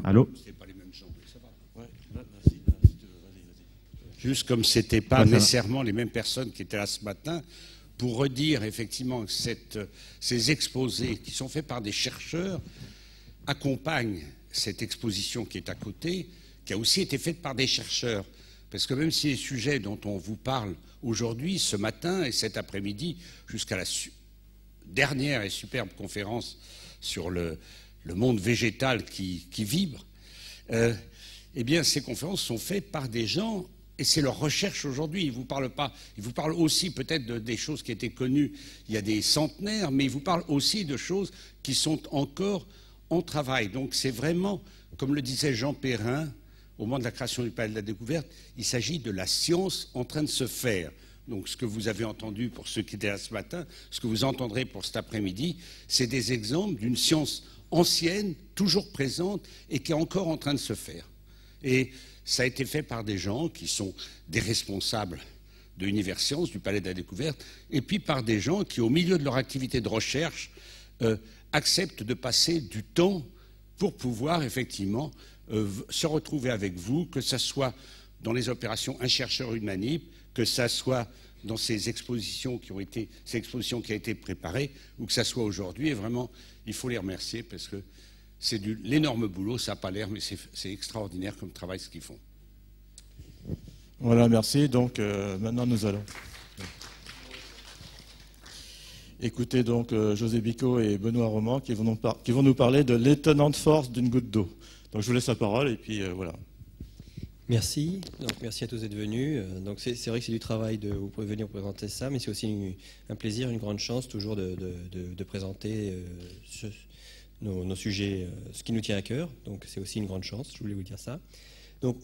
Allô? C'est pas les mêmes gens, mais ça va. Ouais, vas-y. Juste comme ce n'était pas nécessairement les mêmes personnes qui étaient là ce matin, pour redire effectivement que ces exposés qui sont faits par des chercheurs accompagnent cette exposition qui est à côté, qui a aussi été faite par des chercheurs. Parce que même si les sujets dont on vous parle aujourd'hui, ce matin et cet après-midi, jusqu'à la dernière et superbe conférence sur le monde végétal qui vibre, eh bien ces conférences sont faites par des gens, et c'est leur recherche aujourd'hui. Ils ne vous parlent pas, ils vous parlent aussi peut-être des choses qui étaient connues il y a des centenaires, mais ils vous parlent aussi de choses qui sont encore en travail. Donc c'est vraiment, comme le disait Jean Perrin, au moment de la création du Palais de la Découverte, il s'agit de la science en train de se faire. Donc ce que vous avez entendu pour ceux qui étaient là ce matin, ce que vous entendrez pour cet après-midi, c'est des exemples d'une science ancienne, toujours présente et qui est encore en train de se faire. Et ça a été fait par des gens qui sont des responsables de Universcience, du Palais de la Découverte, et puis par des gens qui, au milieu de leur activité de recherche, acceptent de passer du temps pour pouvoir effectivement se retrouver avec vous, que ce soit dans les opérations Un chercheur, une manip, que ce soit dans ces expositions qui ont été préparées, ou que ce soit aujourd'hui. Et vraiment, il faut les remercier parce que c'est de l'énorme boulot, ça n'a pas l'air, mais c'est extraordinaire comme travail ce qu'ils font. Voilà, merci. Donc maintenant nous allons écouter donc José Bicot et Benoît Roman qui vont nous parler de l'étonnante force d'une goutte d'eau. Donc je vous laisse la parole et puis voilà. Merci. Donc merci à tous d'être venus. Donc c'est vrai que c'est du travail de vous pouvez venir présenter ça, mais c'est aussi un plaisir, une grande chance toujours de présenter nos sujets, ce qui nous tient à cœur. Donc c'est aussi une grande chance, je voulais vous dire ça. Donc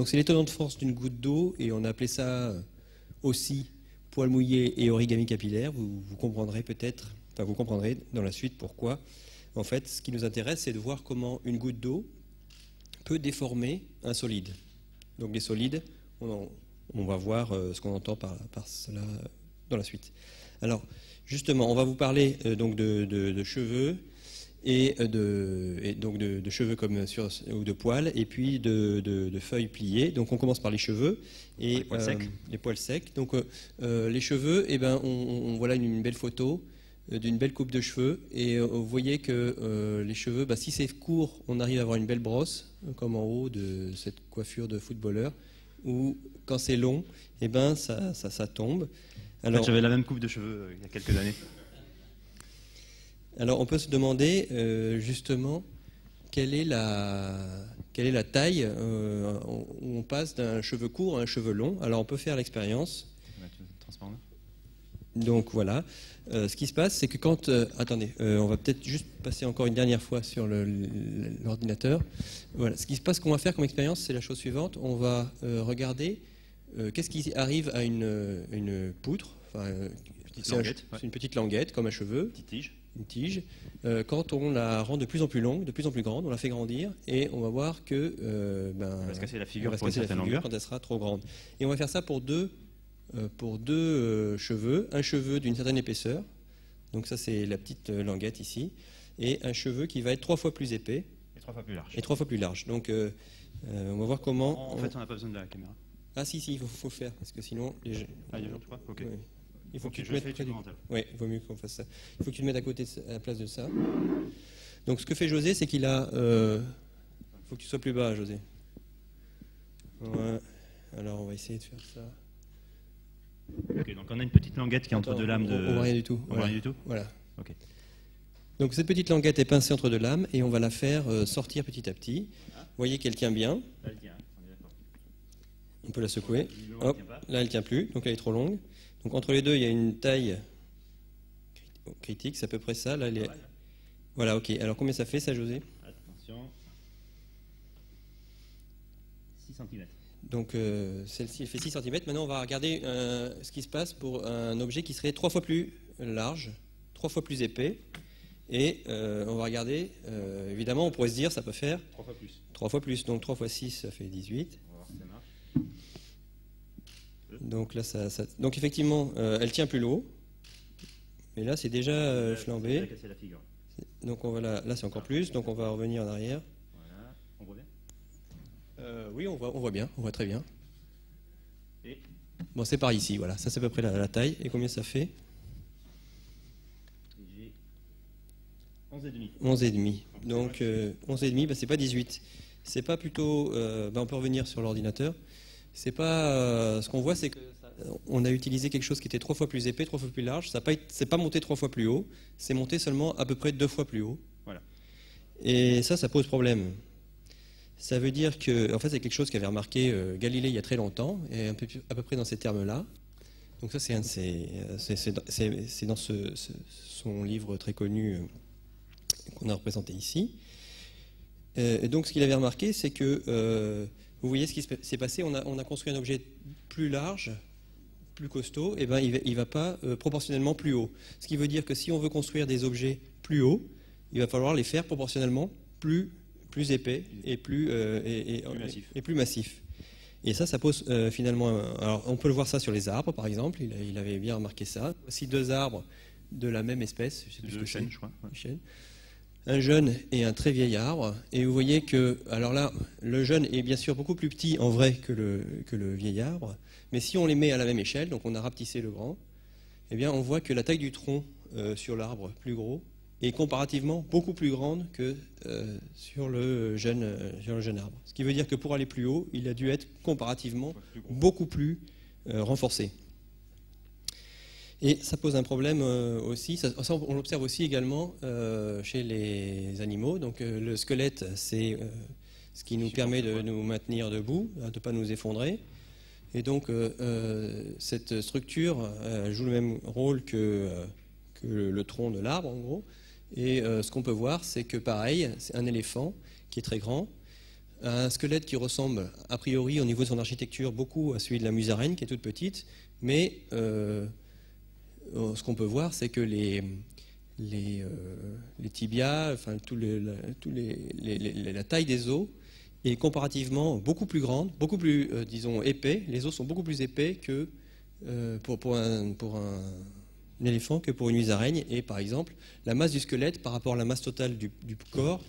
c'est l'étonnante force d'une goutte d'eau, et on a appelé ça aussi poil mouillé et origami capillaire. Vous comprendrez peut-être, enfin vous comprendrez dans la suite pourquoi. En fait, ce qui nous intéresse, c'est de voir comment une goutte d'eau peut déformer un solide. Donc les solides, on va voir ce qu'on entend par cela dans la suite. Alors justement, on va vous parler donc de cheveux, et donc de cheveux comme ou de poils, et puis de feuilles pliées. Donc on commence par les cheveux et les poils secs. Donc les cheveux, eh ben, voilà une belle photo d'une belle coupe de cheveux, et vous voyez que les cheveux, bah, si c'est court, on arrive à avoir une belle brosse, comme en haut de cette coiffure de footballeur, ou quand c'est long, eh ben, ça tombe. Alors, en fait, j'avais la même coupe de cheveux il y a quelques années. Alors on peut se demander justement quelle est la taille où on passe d'un cheveu court à un cheveu long. Alors on peut faire l'expérience. Donc voilà, ce qui se passe, c'est que quand... attendez, on va peut-être juste passer encore une dernière fois sur l'ordinateur. Voilà, ce qui se passe, qu'on va faire comme expérience, c'est la chose suivante. On va regarder qu'est-ce qui arrive à une poutre. Enfin, c'est une petite languette, comme un cheveu. Une tige. Quand on la rend de plus en plus longue, de plus en plus grande, on la fait grandir, et on va voir que... on va se casser la figure pour une certaine longueur quand elle sera trop grande. Et on va faire ça pour deux cheveux, un cheveu d'une certaine épaisseur, donc ça c'est la petite languette ici, et un cheveu qui va être 3 fois plus épais et 3 fois plus large. Et 3 fois plus large. Donc on va voir comment... En fait, on n'a pas besoin de la caméra. Ah si, il faut le faire, parce que sinon... Ah, il y a l'autre, ok. Oui. Il faut que tu te je mettes fais près du... mental. Oui, il vaut mieux qu'on fasse ça. Il faut que tu te mettes à côté, à la place de ça. Donc ce que fait José, c'est qu'il a... Il faut que tu sois plus bas, José. Ouais. Alors on va essayer de faire ça. Ok, donc on a une petite languette qui est entre deux lames de... On voit rien du tout. On voit rien du tout. Voilà. Ok. Donc cette petite languette est pincée entre deux lames, et on va la faire sortir petit à petit. Vous voyez qu'elle tient bien. Elle tient, on est d'accord. On peut la secouer. Hop, là elle tient plus, donc elle est trop longue. Donc entre les deux, il y a une taille critique, c'est à peu près ça. Là, voilà, ok. Alors combien ça fait ça, José? Attention. 6 cm. Donc celle-ci, elle fait 6 cm. Maintenant, on va regarder ce qui se passe pour un objet qui serait 3 fois plus large, 3 fois plus épais. Et on va regarder, évidemment, on pourrait se dire, ça peut faire 3 fois plus. 3 fois plus. Donc 3 fois 6, ça fait 18. On va voir si ça marche. Donc là, donc effectivement, elle tient plus l'eau. Mais là, c'est déjà flambé. Casser la figure. Donc on va là c'est encore plus. Donc on va revenir en arrière. Voilà. Oui, on voit bien, on voit très bien. Et Bon, c'est par ici, voilà. Ça, c'est à peu près la taille. Et combien ça fait? j'ai 11,5. 11,5. Donc, 11,5, bah, c'est pas 18. C'est pas plutôt... on peut revenir sur l'ordinateur. C'est pas... ce qu'on voit, c'est que on a utilisé quelque chose qui était 3 fois plus épais, 3 fois plus large. C'est pas monté 3 fois plus haut. C'est monté seulement à peu près 2 fois plus haut. Voilà. Et ça pose problème. Ça veut dire que, en fait, c'est quelque chose qu'avait remarqué Galilée il y a très longtemps, et à peu près dans ces termes-là. Donc ça, c'est dans son livre très connu qu'on a représenté ici. Et donc, ce qu'il avait remarqué, c'est que, vous voyez ce qui s'est passé, on a construit un objet plus large, plus costaud, et ben, il va pas proportionnellement plus haut. Ce qui veut dire que si on veut construire des objets plus hauts, il va falloir les faire proportionnellement plus épais et plus massifs. Et ça pose finalement... alors, on peut le voir ça sur les arbres, par exemple. Il avait bien remarqué ça. Voici 2 arbres de la même espèce. Je sais plus ce que chênes, c'est. je crois. Ouais. Chêne. Un jeune et un très vieil arbre. Et vous voyez que... Alors là, le jeune est bien sûr beaucoup plus petit en vrai que le vieil arbre. Mais si on les met à la même échelle, donc on a rapetissé le grand, eh bien on voit que la taille du tronc sur l'arbre plus gros est comparativement beaucoup plus grande que sur le jeune arbre. Ce qui veut dire que pour aller plus haut, il a dû être comparativement beaucoup plus renforcé. Et ça pose un problème aussi, ça, on l'observe aussi également chez les animaux. Donc le squelette, c'est ce qui nous permet de nous maintenir debout, de ne pas nous effondrer. Et donc cette structure joue le même rôle que le tronc de l'arbre, en gros. Et ce qu'on peut voir, c'est que pareil, c'est un éléphant qui est très grand, un squelette qui ressemble a priori au niveau de son architecture beaucoup à celui de la musaraigne qui est toute petite, mais ce qu'on peut voir, c'est que les tibias, enfin la taille des os est comparativement beaucoup plus grande, beaucoup plus, disons, épais. Les os sont beaucoup plus épais que pour un éléphant que pour une musaraigne. Et par exemple, la masse du squelette par rapport à la masse totale du corps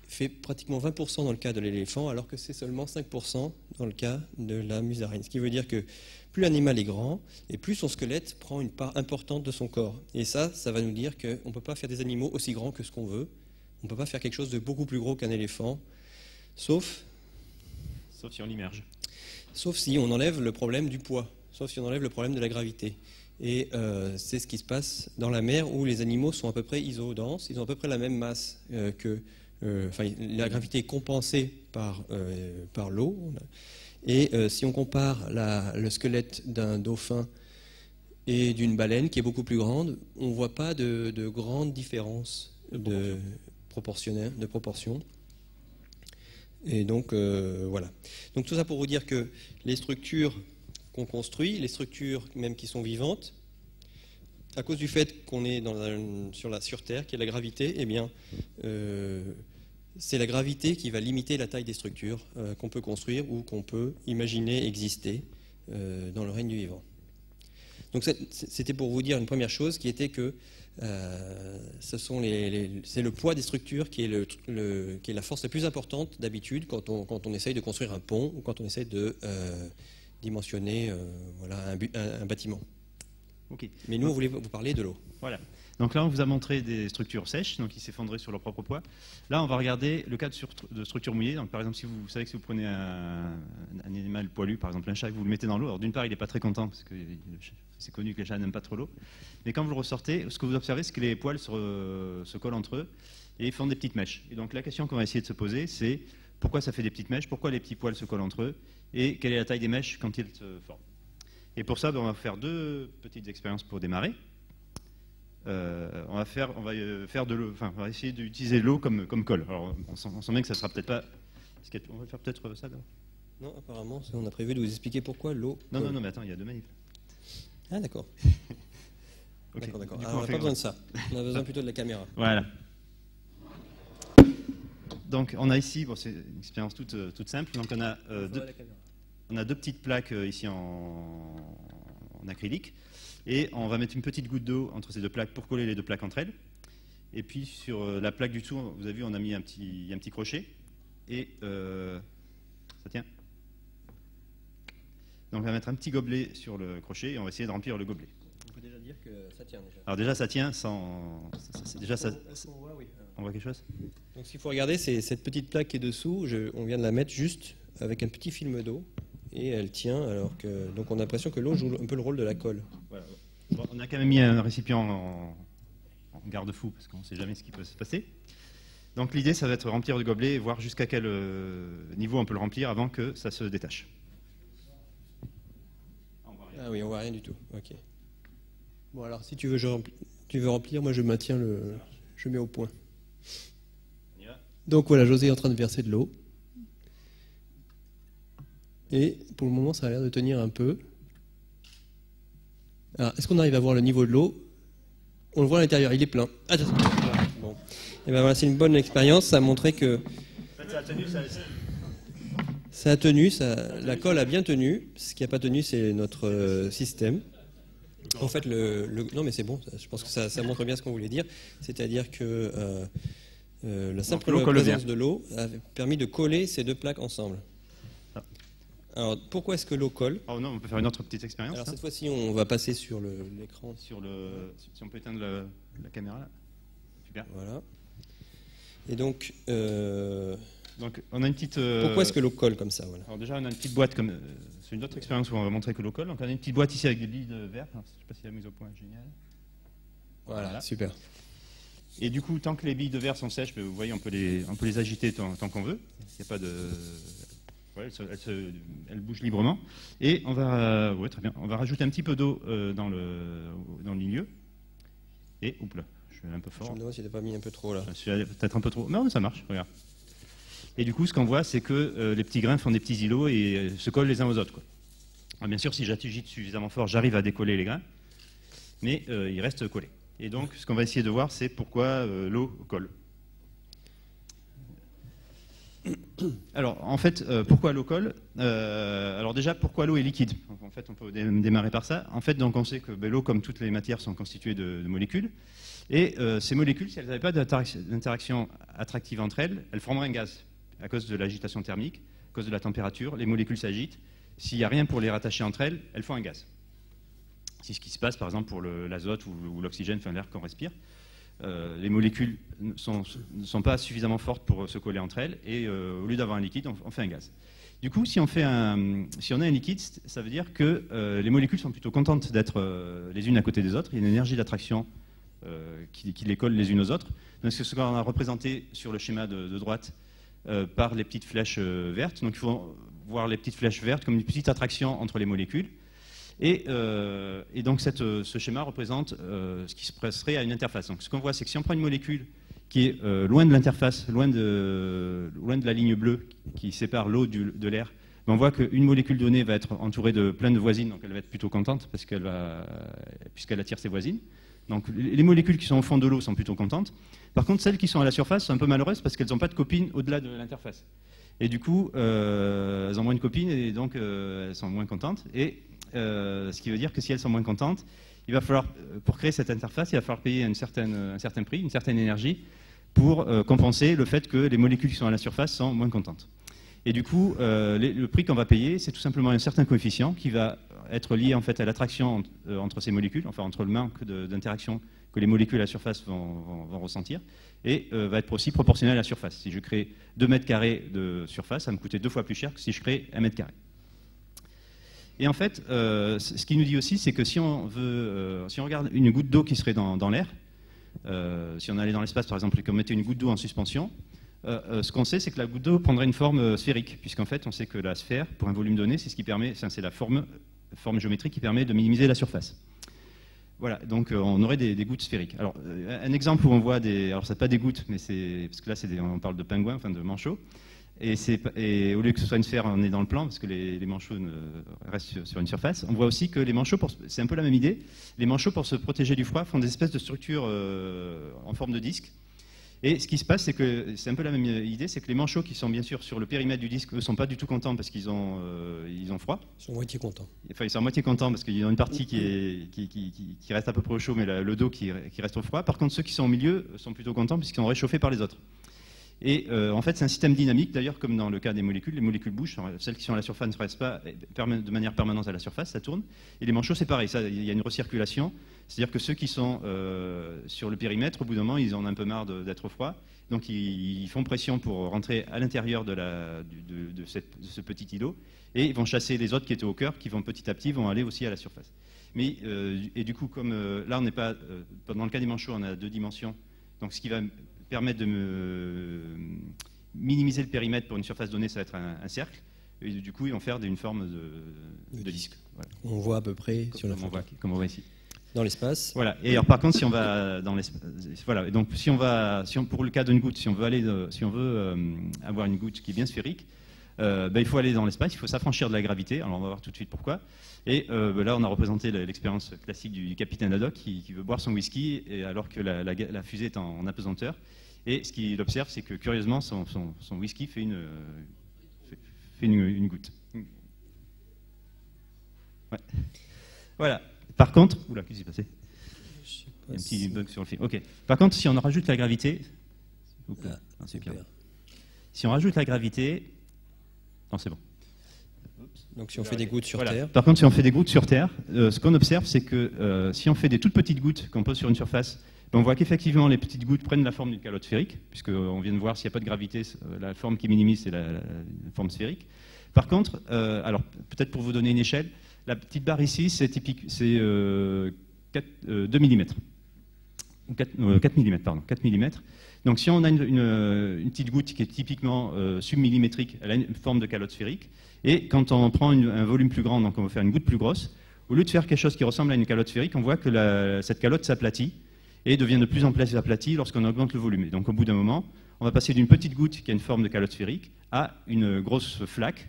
fait pratiquement 20% dans le cas de l'éléphant, alors que c'est seulement 5% dans le cas de la musaraigne. Ce qui veut dire que plus l'animal est grand, et plus son squelette prend une part importante de son corps. Et ça va nous dire qu'on ne peut pas faire des animaux aussi grands que ce qu'on veut. On ne peut pas faire quelque chose de beaucoup plus gros qu'un éléphant, sauf si on l'immerge. Sauf si on enlève le problème du poids, sauf si on enlève le problème de la gravité. Et c'est ce qui se passe dans la mer où les animaux sont à peu près isodenses, ils ont à peu près la même masse la gravité est compensée par l'eau. Et si on compare le squelette d'un dauphin et d'une baleine qui est beaucoup plus grande, on ne voit pas de grande différence de proportion. Et donc voilà. Donc tout ça pour vous dire que les structures qu'on construit, les structures même qui sont vivantes, à cause du fait qu'on est sur Terre, qu'il y a la gravité, eh bien, c'est la gravité qui va limiter la taille des structures qu'on peut construire ou qu'on peut imaginer exister dans le règne du vivant. Donc c'était pour vous dire une première chose qui était que c'est le poids des structures qui est la force la plus importante d'habitude quand on essaye de construire un pont ou quand on essaye de dimensionner un bâtiment. Okay. Mais nous, on voulait vous parler de l'eau. Voilà. Donc là, on vous a montré des structures sèches, donc qui s'effondraient sur leur propre poids. Là, on va regarder le cas de structures mouillées. Donc, par exemple, si vous savez que si vous prenez un animal poilu, par exemple un chat, et que vous le mettez dans l'eau, alors d'une part, il n'est pas très content, parce que c'est connu que les chats n'aiment pas trop l'eau. Mais quand vous le ressortez, ce que vous observez, c'est que les poils se collent entre eux et font des petites mèches. Et donc, la question qu'on va essayer de se poser, c'est pourquoi ça fait des petites mèches, pourquoi les petits poils se collent entre eux, et quelle est la taille des mèches quand ils se forment. Et pour ça, on va faire 2 petites expériences pour démarrer. On va essayer d'utiliser l'eau comme colle. Alors, on sent bien que ça sera peut-être pas. On va faire peut-être ça d'abord. Non, apparemment, on a prévu de vous expliquer pourquoi l'eau. Non, mais attends, il y a 2 maniples. Ah, d'accord. Okay. D'accord. Alors, on n'a pas besoin de ça. On a besoin plutôt de la caméra. Voilà. Donc, on a ici, c'est une expérience toute simple. Donc, on a 2 petites plaques ici en acrylique. Et on va mettre une petite goutte d'eau entre ces 2 plaques pour coller les 2 plaques entre elles. Et puis sur la plaque du dessous, vous avez vu, on a mis un petit crochet. Et Ça tient. Donc on va mettre un petit gobelet sur le crochet et on va essayer de remplir le gobelet. On peut déjà dire que ça tient déjà. Alors déjà ça tient sans... Déjà ça... On voit quelque chose? Donc ce qu'il faut regarder, c'est cette petite plaque qui est dessous. On vient de la mettre juste avec un petit film d'eau et elle tient. Alors que donc on a l'impression que l'eau joue un peu le rôle de la colle. Voilà. Bon, on a quand même mis un récipient en garde-fou parce qu'on ne sait jamais ce qui peut se passer. Donc l'idée, ça va être remplir le gobelet et voir jusqu'à quel niveau on peut le remplir avant que ça se détache. Ah oui, on voit rien du tout. Ok. Bon alors, si tu veux remplir, moi je maintiens je mets au point. Donc voilà, José est en train de verser de l'eau. Et pour le moment, ça a l'air de tenir un peu. Alors, est-ce qu'on arrive à voir le niveau de l'eau? On le voit à l'intérieur, il est plein. Attention. Bon. Et ben voilà, c'est une bonne expérience. Ça a montré que En fait, ça a tenu, ça a tenu, la colle a bien tenu. Ce qui n'a pas tenu, c'est notre système. En fait, non, mais c'est bon. Je pense que ça montre bien ce qu'on voulait dire. C'est-à-dire que la simple présence de l'eau a permis de coller ces deux plaques ensemble. Ah. Alors, pourquoi est-ce que l'eau colle? Oh non, on peut faire une autre petite expérience. Alors, cette fois-ci, on va passer sur l'écran. Si on peut éteindre la caméra là. Super. Voilà. Et donc, on a une petite... pourquoi est-ce que l'eau colle comme ça, voilà. Alors déjà, on a une petite boîte, c'est une autre expérience où on va montrer que l'eau colle. Donc on a une petite boîte ici avec des billes de verre. Alors, je ne sais pas si la mise au point est géniale. Voilà, super. Et du coup, tant que les billes de verre sont sèches, vous voyez, on peut les agiter tant qu'on veut. Il n'y a pas de... Ouais, elles bougent librement. Et on va... ouais, très bien. On va rajouter un petit peu d'eau dans le milieu. Et, oups là, je suis un peu fort. Je me demande si tu n'as pas mis un peu trop là. Je suis peut-être un peu trop... Non, mais ça marche, regarde. Et du coup, ce qu'on voit, c'est que les petits grains font des petits îlots et se collent les uns aux autres, quoi. Alors, bien sûr, si j'agite suffisamment fort, j'arrive à décoller les grains, mais ils restent collés. Et donc, ce qu'on va essayer de voir, c'est pourquoi l'eau colle. Alors, en fait, pourquoi l'eau colle? Alors déjà, pourquoi l'eau est liquide? En fait, on peut démarrer par ça. En fait, donc, on sait que l'eau, comme toutes les matières, sont constituées de molécules. Et ces molécules, si elles n'avaient pas d'interaction attractive entre elles, elles formeraient un gaz à cause de l'agitation thermique, à cause de la température. Les molécules s'agitent. S'il n'y a rien pour les rattacher entre elles, elles font un gaz. C'est ce qui se passe, par exemple, pour l'azote ou l'oxygène, enfin l'air qu'on respire. Les molécules ne sont pas suffisamment fortes pour se coller entre elles, et au lieu d'avoir un liquide, on fait un gaz. Du coup, si on a un liquide, ça veut dire que les molécules sont plutôt contentes d'être les unes à côté des autres. Il y a une énergie d'attraction qui les colle les unes aux autres. Donc, c'est ce qu'on a représenté sur le schéma de droite par les petites flèches vertes. Donc il faut voir les petites flèches vertes comme une petite attraction entre les molécules. Et donc ce schéma représente ce qui se passerait à une interface. Donc ce qu'on voit, c'est que si on prend une molécule qui est loin de l'interface, loin de la ligne bleue qui sépare l'eau de l'air, on voit qu'une molécule donnée va être entourée de plein de voisines, donc elle va être plutôt contente puisqu'elle attire ses voisines. Donc les molécules qui sont au fond de l'eau sont plutôt contentes. Par contre, celles qui sont à la surface sont un peu malheureuses parce qu'elles n'ont pas de copines au-delà de l'interface. Et du coup, elles ont moins de copines et donc elles sont moins contentes. Et ce qui veut dire que si elles sont moins contentes, il va falloir, pour créer cette interface, il va falloir payer un certain prix, une certaine énergie pour compenser le fait que les molécules qui sont à la surface sont moins contentes. Et du coup, le prix qu'on va payer, c'est tout simplement un certain coefficient qui va être lié en fait à l'attraction entre ces molécules, enfin entre le manque d'interaction que les molécules à la surface vont ressentir, et va être aussi proportionnel à la surface. Si je crée 2 mètres carrés de surface, ça va me coûter 2 fois plus cher que si je crée 1 mètre carré. Et en fait, ce qu'il nous dit aussi, c'est que si on regarde une goutte d'eau qui serait dans l'air, si on allait dans l'espace par exemple et qu'on mettait une goutte d'eau en suspension, ce qu'on sait, c'est que la goutte d'eau prendrait une forme sphérique, puisqu'en fait, on sait que la sphère, pour un volume donné, c'est ce qui permet, c'est la forme géométrique qui permet de minimiser la surface. Voilà, donc on aurait des gouttes sphériques. Alors, un exemple où on voit alors c'est pas des gouttes, mais parce que là, on parle de pingouins, enfin de manchots, et au lieu que ce soit une sphère, on est dans le plan, parce que les manchots restent sur une surface. On voit aussi que les manchots, c'est un peu la même idée, les manchots, pour se protéger du froid, font des espèces de structures en forme de disque. Et ce qui se passe, c'est que c'est un peu la même idée, c'est que les manchots qui sont bien sûr sur le périmètre du disque, eux, sont pas du tout contents parce qu'ils ont froid. Ils sont moitié contents. Enfin, ils sont à moitié contents parce qu'il y a une partie qui reste à peu près au chaud, mais le dos qui reste au froid. Par contre, ceux qui sont au milieu sont plutôt contents puisqu'ils sont réchauffés par les autres. Et en fait, c'est un système dynamique, d'ailleurs, comme dans le cas des molécules. Les molécules bougent, celles qui sont à la surface ne restent pas de manière permanente à la surface, ça tourne. Et les manchots, c'est pareil, il y a une recirculation. C'est-à-dire que ceux qui sont sur le périmètre, au bout d'un moment, ils en ont un peu marre d'être froids. Donc ils font pression pour rentrer à l'intérieur de ce petit îlot. Et ils vont chasser les autres qui étaient au cœur, qui vont petit à petit vont aller aussi à la surface. Mais, et du coup, comme là, on n'est pas. Dans le cas des manchots, on a 2 dimensions. Donc ce qui va permettre de minimiser le périmètre pour une surface donnée, ça va être un cercle. Et du coup, ils vont faire une forme de disque. Voilà. On voit à peu près sur la photo. Comme on voit ici. Dans l'espace. Voilà. Et alors, par contre, si on va dans l'espace, voilà. Et donc, pour le cas d'une goutte, si on veut avoir une goutte qui est bien sphérique, il faut aller dans l'espace, il faut s'affranchir de la gravité. Alors, on va voir tout de suite pourquoi. Et là, on a représenté l'expérience classique du capitaine Haddock qui veut boire son whisky alors que la fusée est en apesanteur. Et ce qu'il observe, c'est que curieusement, son whisky fait une goutte. Ouais. Voilà. Par contre, oula, qu'est-ce qui s'est passé? Il y a un petit bug sur le film. Ok. Par contre, si on rajoute la gravité, si on rajoute la gravité, non, c'est bon. Donc si on fait des gouttes sur Terre. Par contre, si on fait des gouttes sur Terre, ce qu'on observe, c'est que si on fait des toutes petites gouttes qu'on pose sur une surface, on voit qu'effectivement les petites gouttes prennent la forme d'une calotte sphérique, puisqu'on vient de voir s'il n'y a pas de gravité, la forme qui minimise, c'est la forme sphérique. Par contre, alors peut-être pour vous donner une échelle, la petite barre ici, c'est 2 mm. 4 mm, pardon, 4 mm. Donc si on a une petite goutte qui est typiquement submillimétrique, elle a une forme de calotte sphérique, et quand on prend un volume plus grand, donc on va faire une goutte plus grosse, au lieu de faire quelque chose qui ressemble à une calotte sphérique, on voit que cette calotte s'aplatit, et devient de plus en plus aplatie lorsqu'on augmente le volume. Et donc au bout d'un moment, on va passer d'une petite goutte qui a une forme de calotte sphérique à une grosse flaque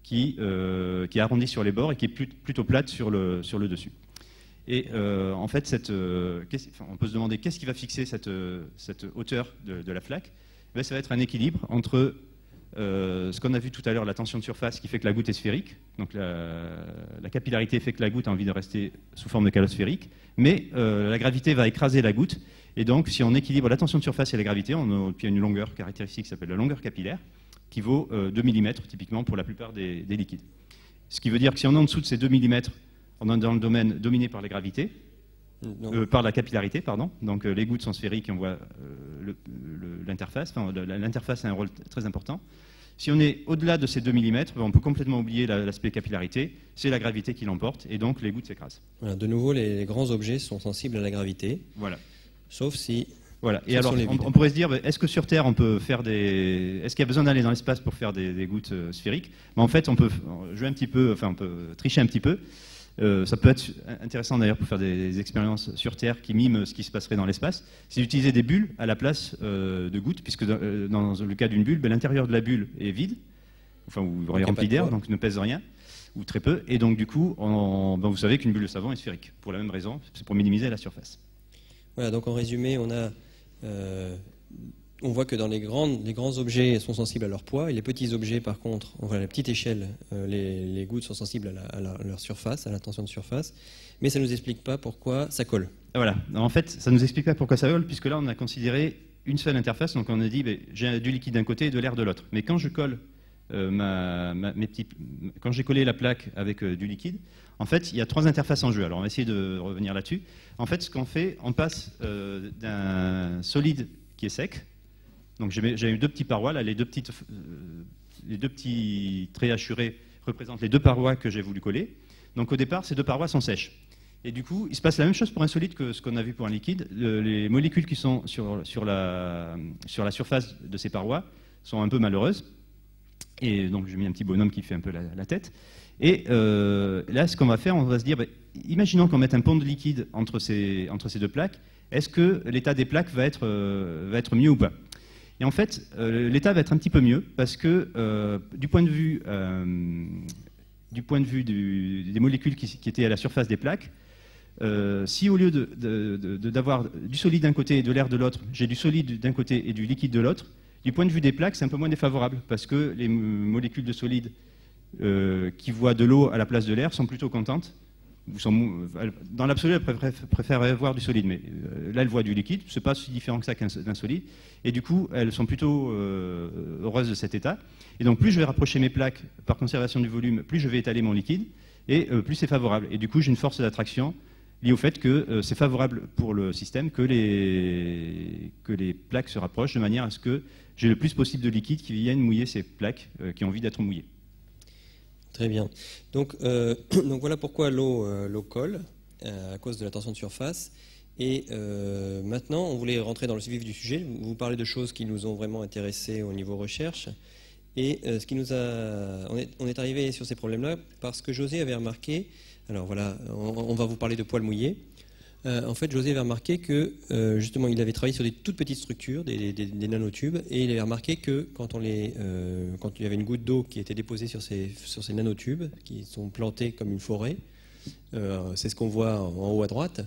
qui est arrondie sur les bords et qui est plutôt plate sur le dessus. Et en fait, on peut se demander qu'est-ce qui va fixer cette hauteur de la flaque. Ben, ça va être un équilibre entre ce qu'on a vu tout à l'heure, la tension de surface qui fait que la goutte est sphérique. Donc la capillarité fait que la goutte a envie de rester sous forme de calotte sphérique. Mais la gravité va écraser la goutte. Et donc, si on équilibre la tension de surface et la gravité, on obtient une longueur caractéristique qui s'appelle la longueur capillaire, qui vaut 2 mm typiquement pour la plupart des liquides. Ce qui veut dire que si on est en dessous de ces 2 mm, on est dans le domaine dominé par la gravité, par la capillarité, pardon. Donc les gouttes sont sphériques et on voit l'interface. Enfin, l'interface a un rôle très important. Si on est au-delà de ces 2 mm, on peut complètement oublier l'aspect capillarité. C'est la gravité qui l'emporte et donc les gouttes s'écrasent. Voilà, de nouveau, les grands objets sont sensibles à la gravité. Voilà. Sauf si... Voilà. Et alors, on pourrait se dire, est-ce que sur Terre, on peut faire est-ce qu'il y a besoin d'aller dans l'espace pour faire des gouttes sphériques? En fait, on peut jouer un petit peu, enfin, on peut tricher un petit peu. Ça peut être intéressant d'ailleurs pour faire des expériences sur Terre qui miment ce qui se passerait dans l'espace. C'est d'utiliser des bulles à la place de gouttes, puisque dans le cas d'une bulle, l'intérieur de la bulle est vide, enfin, ou rempli d'air, donc ne pèse rien, ou très peu. Et donc, du coup, vous savez qu'une bulle de savon est sphérique, pour la même raison, c'est pour minimiser la surface. Voilà, donc en résumé, on voit que dans les grands objets sont sensibles à leur poids, et les petits objets, par contre, on voit à la petite échelle, les gouttes sont sensibles à leur surface, à la tension de surface, mais ça ne nous explique pas pourquoi ça colle. Voilà, en fait, ça ne nous explique pas pourquoi ça colle, puisque là, on a considéré une seule interface, donc on a dit, j'ai du liquide d'un côté et de l'air de l'autre. Mais quand je colle quand j'ai collé la plaque avec du liquide, en fait, il y a 3 interfaces en jeu. Alors, on va essayer de revenir là-dessus. En fait, ce qu'on fait, on passe d'un solide qui est sec. Donc, j'ai eu 2 petites parois. Là, les deux petits traits hachurés représentent les 2 parois que j'ai voulu coller. Donc, au départ, ces 2 parois sont sèches. Et du coup, il se passe la même chose pour un solide que ce qu'on a vu pour un liquide. Les molécules qui sont sur la surface de ces parois sont un peu malheureuses. Et donc, j'ai mis un petit bonhomme qui fait un peu la tête. Et là, ce qu'on va faire, on va se dire, imaginons qu'on mette un pont de liquide entre ces 2 plaques. Est-ce que l'état des plaques va être mieux ou pas? Et en fait, l'état va être un petit peu mieux parce que du point de vue des molécules qui étaient à la surface des plaques, si au lieu d'avoir du solide d'un côté et de l'air de l'autre, j'ai du solide d'un côté et du liquide de l'autre, du point de vue des plaques, c'est un peu moins défavorable parce que les molécules de solide qui voient de l'eau à la place de l'air sont plutôt contentes Dans l'absolu, elle préfère voir du solide, mais là, elle voit du liquide. C'est pas si différent que ça d'un solide. Et du coup, elles sont plutôt heureuses de cet état. Et donc, plus je vais rapprocher mes plaques par conservation du volume, plus je vais étaler mon liquide, et plus c'est favorable. Et du coup, j'ai une force d'attraction liée au fait que c'est favorable pour le système que les plaques se rapprochent de manière à ce que j'ai le plus possible de liquide qui viennent mouiller ces plaques qui ont envie d'être mouillées. Très bien. Donc voilà pourquoi l'eau colle à cause de la tension de surface. Et maintenant, on voulait rentrer dans le vif du sujet. Vous parlez de choses qui nous ont vraiment intéressés au niveau recherche. Et ce qui nous a, on est arrivé sur ces problèmes-là parce que José avait remarqué. Alors voilà, on va vous parler de poils mouillés. En fait, José avait remarqué que justement, il avait travaillé sur des toutes petites structures, des nanotubes, et il avait remarqué que quand il y avait une goutte d'eau qui était déposée sur ces nanotubes, qui sont plantés comme une forêt, c'est ce qu'on voit en haut à droite.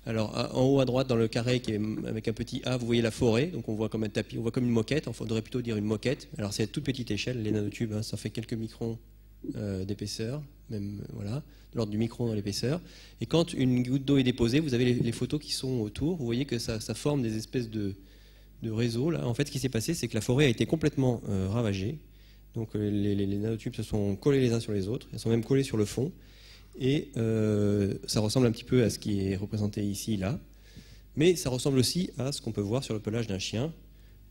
Alors, en haut à droite, dans le carré qui est avec un petit A, vous voyez la forêt, donc on voit comme un tapis, on voit comme une moquette, il faudrait plutôt dire une moquette. Alors, c'est à toute petite échelle, les nanotubes, ça fait quelques microns d'épaisseur, même voilà, de l'ordre du micron dans l'épaisseur. Et quand une goutte d'eau est déposée, vous avez les photos qui sont autour, vous voyez que ça forme des espèces de réseaux. Là. En fait, ce qui s'est passé, c'est que la forêt a été complètement ravagée. Donc, les nanotubes se sont collés les uns sur les autres, ils sont même collés sur le fond. Et ça ressemble un petit peu à ce qui est représenté ici, là. Mais ça ressemble aussi à ce qu'on peut voir sur le pelage d'un chien.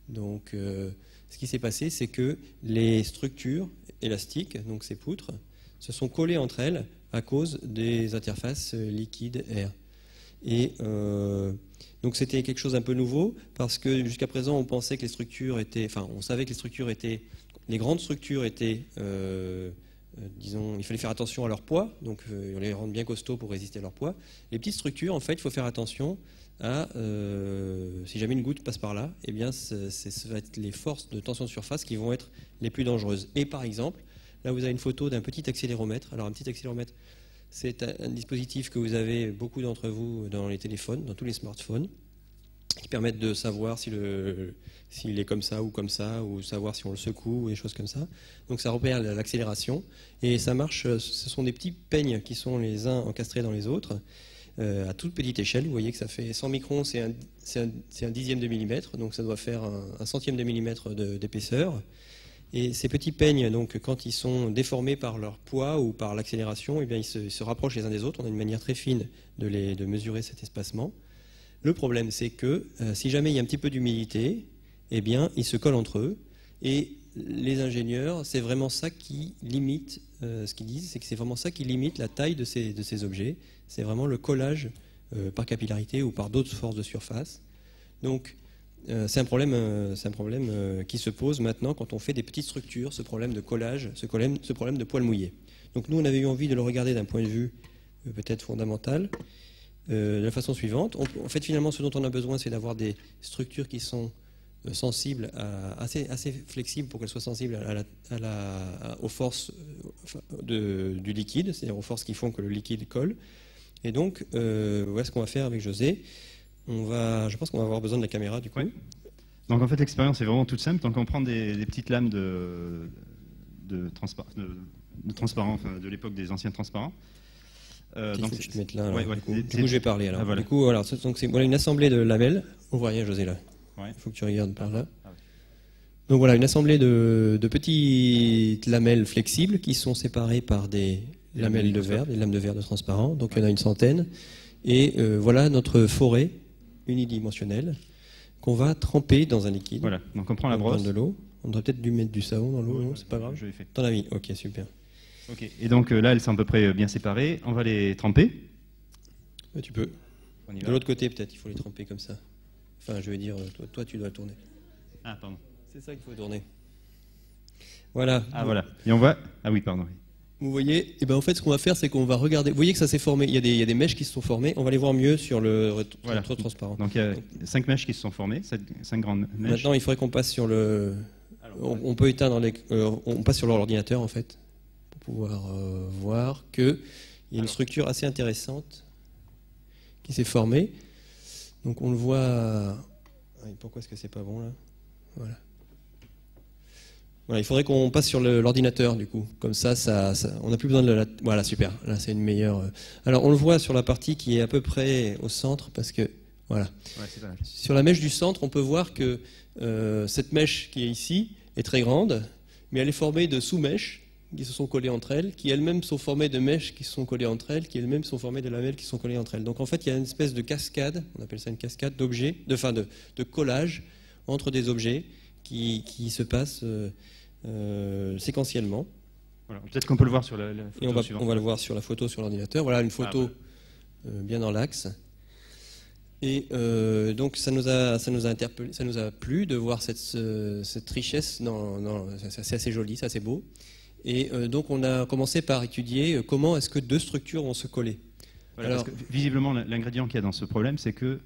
Donc, ce qui s'est passé, c'est que les structures élastiques, donc ces poutres, se sont collées entre elles à cause des interfaces liquide-air. Et donc, c'était quelque chose d'un peu nouveau, parce que jusqu'à présent, on pensait que les structures étaient... Enfin, on savait que les structures étaient... Les grandes structures étaient... disons, il fallait faire attention à leur poids, donc on les rend bien costauds pour résister à leur poids. Les petites structures, en fait, il faut faire attention à, si jamais une goutte passe par là, eh bien, ça va être les forces de tension de surface qui vont être les plus dangereuses. Et par exemple, là, vous avez une photo d'un petit accéléromètre. Alors, un petit accéléromètre, c'est un dispositif que vous avez beaucoup d'entre vous dans les téléphones, dans tous les smartphones, qui permettent de savoir s'il est comme ça, ou savoir si on le secoue, ou des choses comme ça. Donc ça repère l'accélération, et ça marche, ce sont des petits peignes qui sont les uns encastrés dans les autres, à toute petite échelle. Vous voyez que ça fait 100 microns, c'est un dixième de millimètre, donc ça doit faire un centième de millimètre d'épaisseur. Et ces petits peignes, donc, quand ils sont déformés par leur poids ou par l'accélération, eh bien, ils se rapprochent les uns des autres. On a une manière très fine de mesurer cet espacement. Le problème, c'est que si jamais il y a un petit peu d'humidité, eh bien, ils se collent entre eux. Et les ingénieurs, c'est vraiment ça qui limite, ce qu'ils disent, c'est que c'est vraiment ça qui limite la taille de ces objets. C'est vraiment le collage par capillarité ou par d'autres forces de surface. Donc, c'est un problème qui se pose maintenant quand on fait des petites structures, ce problème de collage, ce problème de poils mouillés. Donc, nous, on avait eu envie de le regarder d'un point de vue peut-être fondamental. De la façon suivante. En fait, finalement, ce dont on a besoin, c'est d'avoir des structures qui sont sensibles, assez flexibles pour qu'elles soient sensibles aux forces du liquide, c'est-à-dire aux forces qui font que le liquide colle. Et donc, voilà ce qu'on va faire avec José. Je pense qu'on va avoir besoin de la caméra, du coup. Ouais. Donc, en fait, l'expérience est vraiment toute simple. Donc, on prend des petites lames de transparent, enfin, de l'époque des anciens transparents. Donc, faut que tu te mettes là. Alors, ouais, du coup, je vais parler. Alors. Ah, voilà. Du coup, voilà, donc c'est une assemblée de lamelles. On voit rien, José, là. Ouais. Il faut que tu regardes par là. Ah, ouais. Donc voilà, une assemblée de petites lamelles flexibles qui sont séparées par des lamelles de verre, des lames de verre de transparent. Donc il y en a une centaine. Et voilà notre forêt unidimensionnelle qu'on va tremper dans un liquide. Voilà, donc on prend la brosse. De l'eau. On devrait peut-être dû mettre du savon dans l'eau, non, c'est pas grave. Je l'ai fait. T'en as mis, ok, super. Ok, et donc là, elles sont à peu près bien séparées. On va les tremper. Tu peux. On y va. De l'autre côté, peut-être, il faut les tremper comme ça. Enfin, je veux dire, toi tu dois le tourner. Ah, pardon. C'est ça qu'il faut tourner. Voilà. Ah, voilà. Et on va... Ah oui, pardon. Vous voyez, et ben en fait, ce qu'on va faire, c'est qu'on va regarder. Vous voyez que ça s'est formé. Il y a des mèches qui se sont formées. On va les voir mieux sur le Voilà. rétro transparent. Donc il y a 5 mèches qui se sont formées, 5 grandes mèches. Maintenant, il faudrait qu'on passe sur le. On peut éteindre on passe sur l'ordinateur en fait pour pouvoir voir qu'il y a une structure assez intéressante qui s'est formée. Donc on le voit. Pourquoi est-ce que c'est pas bon là? Voilà. Voilà, il faudrait qu'on passe sur l'ordinateur du coup. Comme ça, on n'a plus besoin de Voilà, super. Là, c'est une meilleure. Alors, on le voit sur la partie qui est à peu près au centre, parce que voilà. Ouais, c'est pas mal. Sur la mèche du centre, on peut voir que cette mèche qui est ici est très grande, mais elle est formée de sous-mèches qui se sont collées entre elles, qui elles-mêmes sont formées de mèches qui se sont collées entre elles, qui elles-mêmes sont formées de lamelles qui sont collées entre elles. Donc en fait, il y a une espèce de cascade, on appelle ça une cascade d'objets, de collage entre des objets qui se passe séquentiellement. Voilà. Peut-être qu'on peut le voir sur la photo Et suivante. on va le voir sur la photo sur l'ordinateur. Voilà une photo bien dans l'axe. Et donc ça nous a interpellé, ça nous a plu de voir cette richesse. C'est assez joli, c'est assez beau. Et donc on a commencé par étudier comment est-ce que deux structures vont se coller. Voilà, Alors, parce que, visiblement, l'ingrédient qu'il y a dans ce problème, c'est que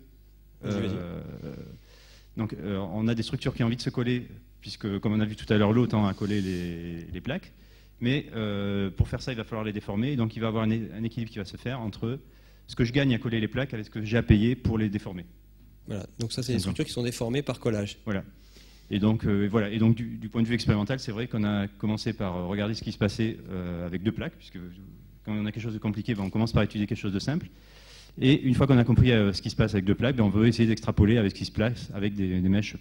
on a des structures qui ont envie de se coller, puisque, comme on a vu tout à l'heure, l'eau tend à coller les plaques. Mais pour faire ça, il va falloir les déformer. Et donc, il va y avoir un équilibre qui va se faire entre ce que je gagne à coller les plaques avec ce que j'ai à payer pour les déformer. Voilà. Donc ça, c'est des structures qui sont déformées par collage. Voilà. Et donc, voilà. Et donc du point de vue expérimental, c'est vrai qu'on a commencé par regarder ce qui se passait avec deux plaques, puisque quand on a quelque chose de compliqué, on commence par étudier quelque chose de simple. Et une fois qu'on a compris ce qui se passe avec deux plaques, on veut essayer d'extrapoler avec ce qui se passe avec des mèches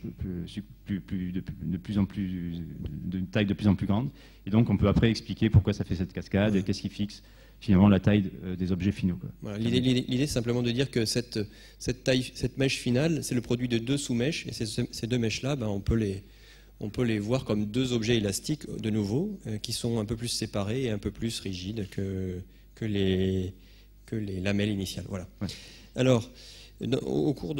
de plus en plus, d'une taille de plus en plus grande. Et donc, on peut après expliquer pourquoi ça fait cette cascade et qu'est-ce qui fixe finalement la taille des objets finaux. Voilà, l'idée, c'est simplement de dire que cette mèche finale, c'est le produit de deux sous-mèches. Et ces deux mèches-là, on peut les voir comme deux objets élastiques, de nouveau, qui sont un peu plus séparés et un peu plus rigides que les lamelles initiales. Voilà. Ouais. Alors, au cours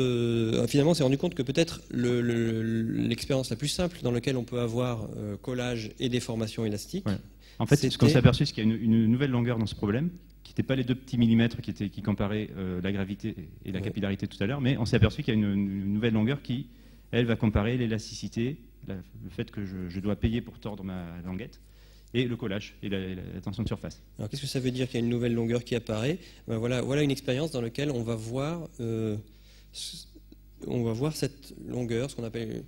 finalement, on s'est rendu compte que peut-être l'expérience la plus simple dans laquelle on peut avoir collage et déformation élastique. Ouais. En fait, ce qu'on s'est aperçu, c'est qu'il y a une nouvelle longueur dans ce problème, qui n'était pas les 2 petits millimètres qui comparaient la gravité et la capillarité tout à l'heure, mais on s'est aperçu qu'il y a une nouvelle longueur qui, elle, va comparer l'élasticité, le fait que je dois payer pour tordre ma languette, et le collage et la tension de surface. Alors qu'est-ce que ça veut dire qu'il y a une nouvelle longueur qui apparaît? Voilà une expérience dans laquelle on va voir cette longueur, ce qu'on appelle,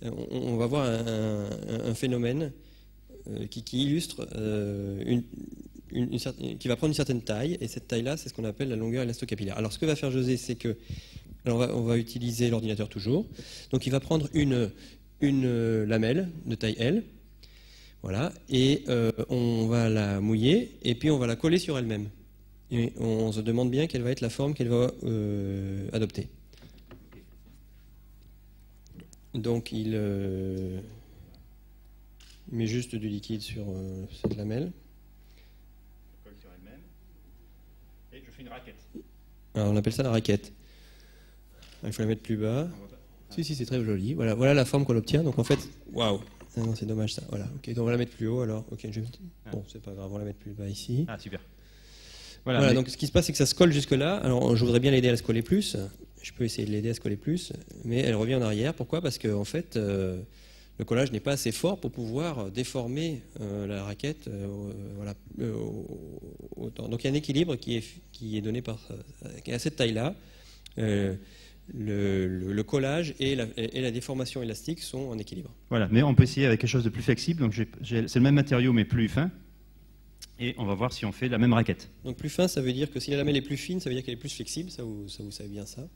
on va voir un phénomène qui illustre qui va prendre une certaine taille, et cette taille-là, c'est ce qu'on appelle la longueur élastocapillaire. Alors ce que va faire José, c'est que on va utiliser l'ordinateur toujours. Donc il va prendre une lamelle de taille L. Voilà, et on va la mouiller et puis on va la coller sur elle-même. Et on se demande bien quelle va être la forme qu'elle va adopter. Donc il met juste du liquide sur cette lamelle. Je colle sur elle-même et je fais une raquette. Alors on appelle ça la raquette. Il faut la mettre plus bas. Si, c'est très joli. Voilà la forme qu'on obtient. Donc en fait, waouh! Ah non, c'est dommage ça. Voilà. Ok, donc on va la mettre plus haut alors. Ok, bon, c'est pas grave, on va la mettre plus bas ici. Ah, super. Voilà, donc ce qui se passe, c'est que ça se colle jusque-là. Alors je voudrais bien l'aider à se coller plus. Je peux essayer de l'aider à se coller plus, mais elle revient en arrière. Pourquoi? Parce que en fait, le collage n'est pas assez fort pour pouvoir déformer la raquette. Voilà, autant. Donc il y a un équilibre qui est donné à cette taille-là. Le collage et la déformation élastique sont en équilibre. Voilà, mais on peut essayer avec quelque chose de plus flexible. Donc c'est le même matériau mais plus fin. Et on va voir si on fait la même raquette. Donc plus fin, ça veut dire que si la lamelle est plus fine, ça veut dire qu'elle est plus flexible. Ça vous savez bien ça.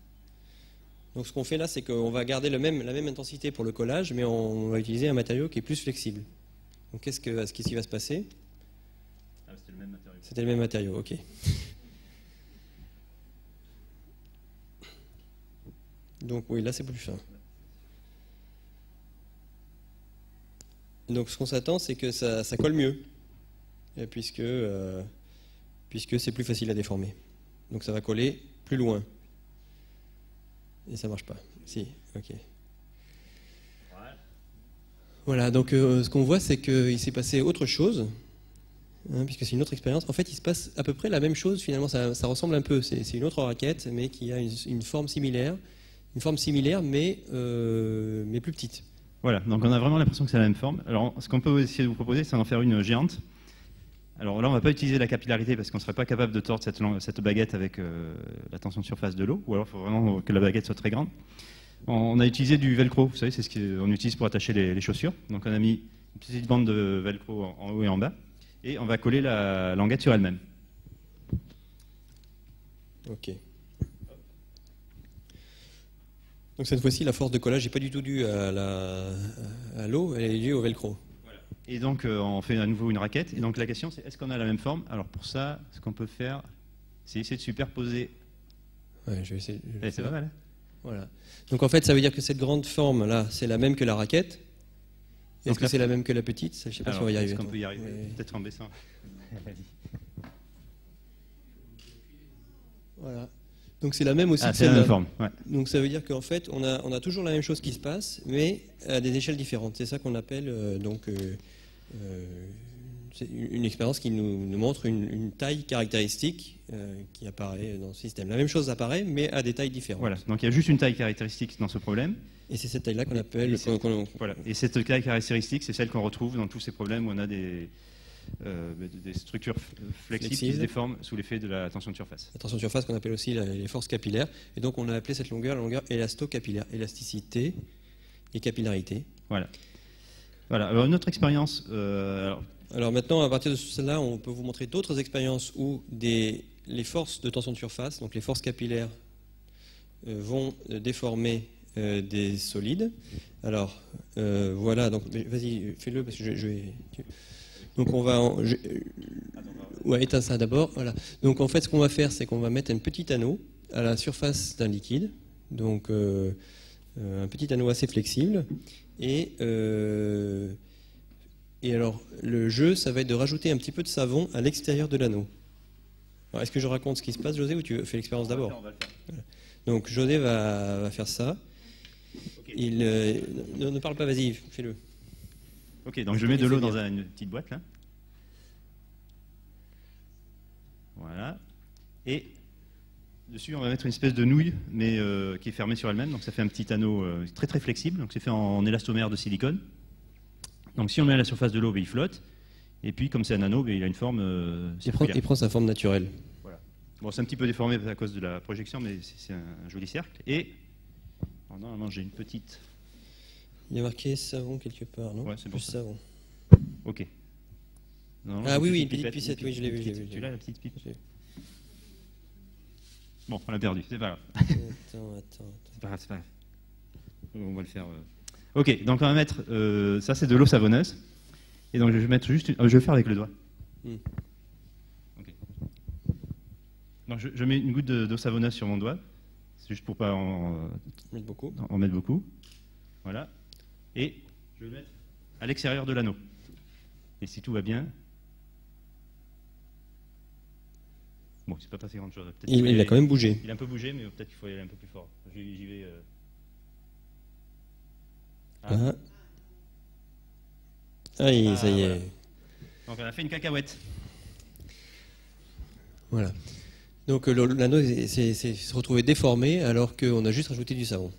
Donc ce qu'on fait là, c'est qu'on va garder la même intensité pour le collage, mais on va utiliser un matériau qui est plus flexible. Donc qu'est-ce qui va se passer? C'était le même matériau. C'était le même matériau, ok. Donc oui, là c'est plus fin. Donc ce qu'on s'attend, c'est que ça colle mieux, puisque c'est plus facile à déformer. Donc ça va coller plus loin. Et ça marche pas. Si, ok. Voilà, donc ce qu'on voit, c'est qu'il s'est passé autre chose, puisque c'est une autre expérience. En fait, il se passe à peu près la même chose, finalement, ça ressemble un peu. C'est une autre raquette, mais qui a une forme similaire. Une forme similaire, mais plus petite. Voilà, donc on a vraiment l'impression que c'est la même forme. Alors, ce qu'on peut essayer de vous proposer, c'est d'en faire une géante. Alors là, on ne va pas utiliser la capillarité parce qu'on ne serait pas capable de tordre cette baguette avec la tension de surface de l'eau, ou alors il faut vraiment que la baguette soit très grande. On a utilisé du velcro, vous savez, c'est ce qu'on utilise pour attacher les chaussures. Donc on a mis une petite bande de velcro en haut et en bas, et on va coller la languette sur elle-même. Ok. Donc cette fois-ci, la force de collage n'est pas du tout due à l'eau, elle est due au velcro. Voilà. Et donc on fait à nouveau une raquette, et donc la question c'est est-ce qu'on a la même forme? Alors pour ça, ce qu'on peut faire, c'est essayer de superposer. Ouais, je vais essayer. C'est pas mal, hein? Voilà. Donc en fait, ça veut dire que cette grande forme là, c'est la même que la raquette. Est-ce que c'est la même que la petite? Je ne sais pas si on va y arriver. Est-ce qu'on peut y arriver? Peut-être en baissant. Voilà. Donc c'est la même aussi. C'est la même forme. Ouais. Donc ça veut dire qu'en fait, on a toujours la même chose qui se passe, mais à des échelles différentes. C'est ça qu'on appelle c'est une expérience qui nous montre une taille caractéristique qui apparaît dans ce système. La même chose apparaît, mais à des tailles différentes. Voilà. Donc il y a juste une taille caractéristique dans ce problème. Et c'est cette taille-là qu'on appelle. Voilà. Et cette taille caractéristique, c'est celle qu'on retrouve dans tous ces problèmes où on a des structures flexibles qui se déforment sous l'effet de la tension de surface. La tension de surface qu'on appelle aussi les forces capillaires. Et donc on a appelé cette longueur la longueur élasto-capillaire. Élasticité et capillarité. Voilà. Voilà. Alors une autre expérience. Alors maintenant, à partir de cela, on peut vous montrer d'autres expériences où les forces de tension de surface, donc les forces capillaires, vont déformer des solides. Alors voilà, donc vas-y, fais-le parce que je vais. Donc on va. Ouais, éteins ça d'abord. Voilà. Donc en fait, ce qu'on va faire, c'est qu'on va mettre un petit anneau à la surface d'un liquide. Donc un petit anneau assez flexible. Et alors, le jeu, ça va être de rajouter un petit peu de savon à l'extérieur de l'anneau. Est-ce que je raconte ce qui se passe, José, ou tu fais l'expérience d'abord? On va le faire. Voilà. Donc José va faire ça. Okay. Ne parle pas, vas-y, fais-le. Ok, donc je mets de l'eau dans une petite boîte, là. Voilà. Et dessus, on va mettre une espèce de nouille, mais qui est fermée sur elle-même. Donc ça fait un petit anneau très très flexible. Donc c'est fait en élastomère de silicone. Donc si on le met à la surface de l'eau, il flotte. Et puis comme c'est un anneau, il a une forme circulaire. Il prend sa forme naturelle. Voilà. Bon, c'est un petit peu déformé à cause de la projection, mais c'est un joli cercle. Et normalement, j'ai une petite. Il y a marqué savon quelque part, non? Ouais, c'est bon. Plus savon. Ok. Ah oui, une petite pipette, oui, je l'ai vu. Tu l'as, la petite pipe? Bon, on l'a perdu, c'est pas grave. Attends. C'est pas grave. On va le faire. Ok, donc on va mettre. Ça, c'est de l'eau savonneuse. Et donc je vais mettre juste. Je vais le faire avec le doigt. Ok. Donc je mets une goutte d'eau savonneuse sur mon doigt. C'est juste pour pas en mettre beaucoup. Voilà. Et je vais le mettre à l'extérieur de l'anneau. Et si tout va bien. Bon, c'est pas passé grand chose. Il a quand même bougé. Il a un peu bougé, mais peut-être qu'il faut y aller un peu plus fort. J'y vais. Ça y est. Voilà. Donc on a fait une cacahuète. Voilà. Donc l'anneau s'est retrouvé déformé alors qu'on a juste rajouté du savon.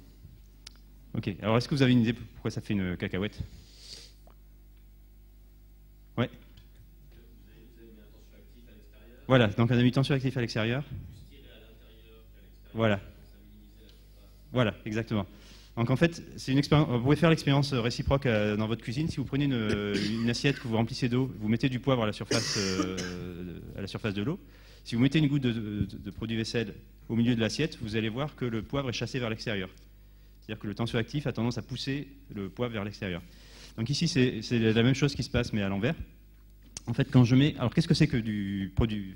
Ok. Alors est-ce que vous avez une idée pourquoi ça fait une cacahuète? Ouais. Voilà, donc on a mis tension actif à l'extérieur. Voilà. Voilà, exactement. Donc en fait, c'est une expérience. Vous pouvez faire l'expérience réciproque dans votre cuisine. Si vous prenez une assiette que vous remplissez d'eau, vous mettez du poivre à la surface de l'eau. Si vous mettez une goutte de produit vaisselle au milieu de l'assiette, vous allez voir que le poivre est chassé vers l'extérieur. C'est-à-dire que le tensioactif a tendance à pousser le poivre vers l'extérieur. Donc ici, c'est la même chose qui se passe, mais à l'envers. En fait, quand je mets... Alors, qu'est-ce que c'est que du produit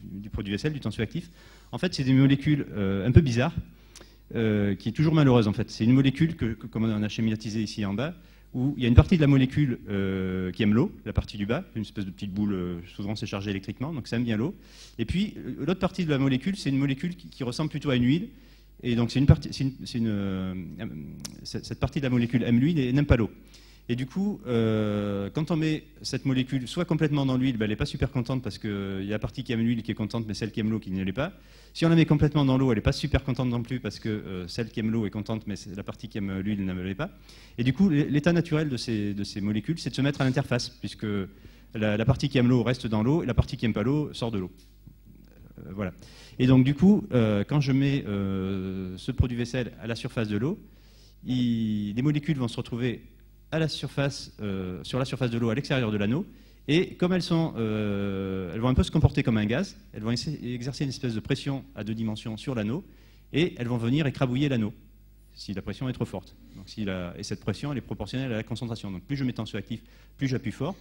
vaisselle, du tensioactif? En fait, c'est des molécules un peu bizarres, qui est toujours malheureuse, en fait. C'est une molécule comme on a schématisé ici en bas, où il y a une partie de la molécule qui aime l'eau, la partie du bas, une espèce de petite boule, souvent c'est chargé électriquement, donc ça aime bien l'eau. Et puis, l'autre partie de la molécule, c'est une molécule qui ressemble plutôt à une huile. Et donc, cette partie de la molécule aime l'huile et n'aime pas l'eau. Et du coup, quand on met cette molécule soit complètement dans l'huile, elle n'est pas super contente parce qu'il y a la partie qui aime l'huile qui est contente, mais celle qui aime l'eau qui ne l'est pas. Si on la met complètement dans l'eau, elle n'est pas super contente non plus parce que celle qui aime l'eau est contente, mais la partie qui aime l'huile ne l'est pas. Et du coup, l'état naturel de ces molécules, c'est de se mettre à l'interface, puisque la partie qui aime l'eau reste dans l'eau et la partie qui n'aime pas l'eau sort de l'eau. Voilà. Et donc du coup, quand je mets ce produit vaisselle à la surface de l'eau, les molécules vont se retrouver à la surface, sur la surface de l'eau à l'extérieur de l'anneau. Et comme elles vont un peu se comporter comme un gaz, elles vont exercer une espèce de pression à 2 dimensions sur l'anneau, et elles vont venir écrabouiller l'anneau si la pression est trop forte. Donc, et cette pression elle est proportionnelle à la concentration. Donc plus je mets tensioactif, plus j'appuie fort.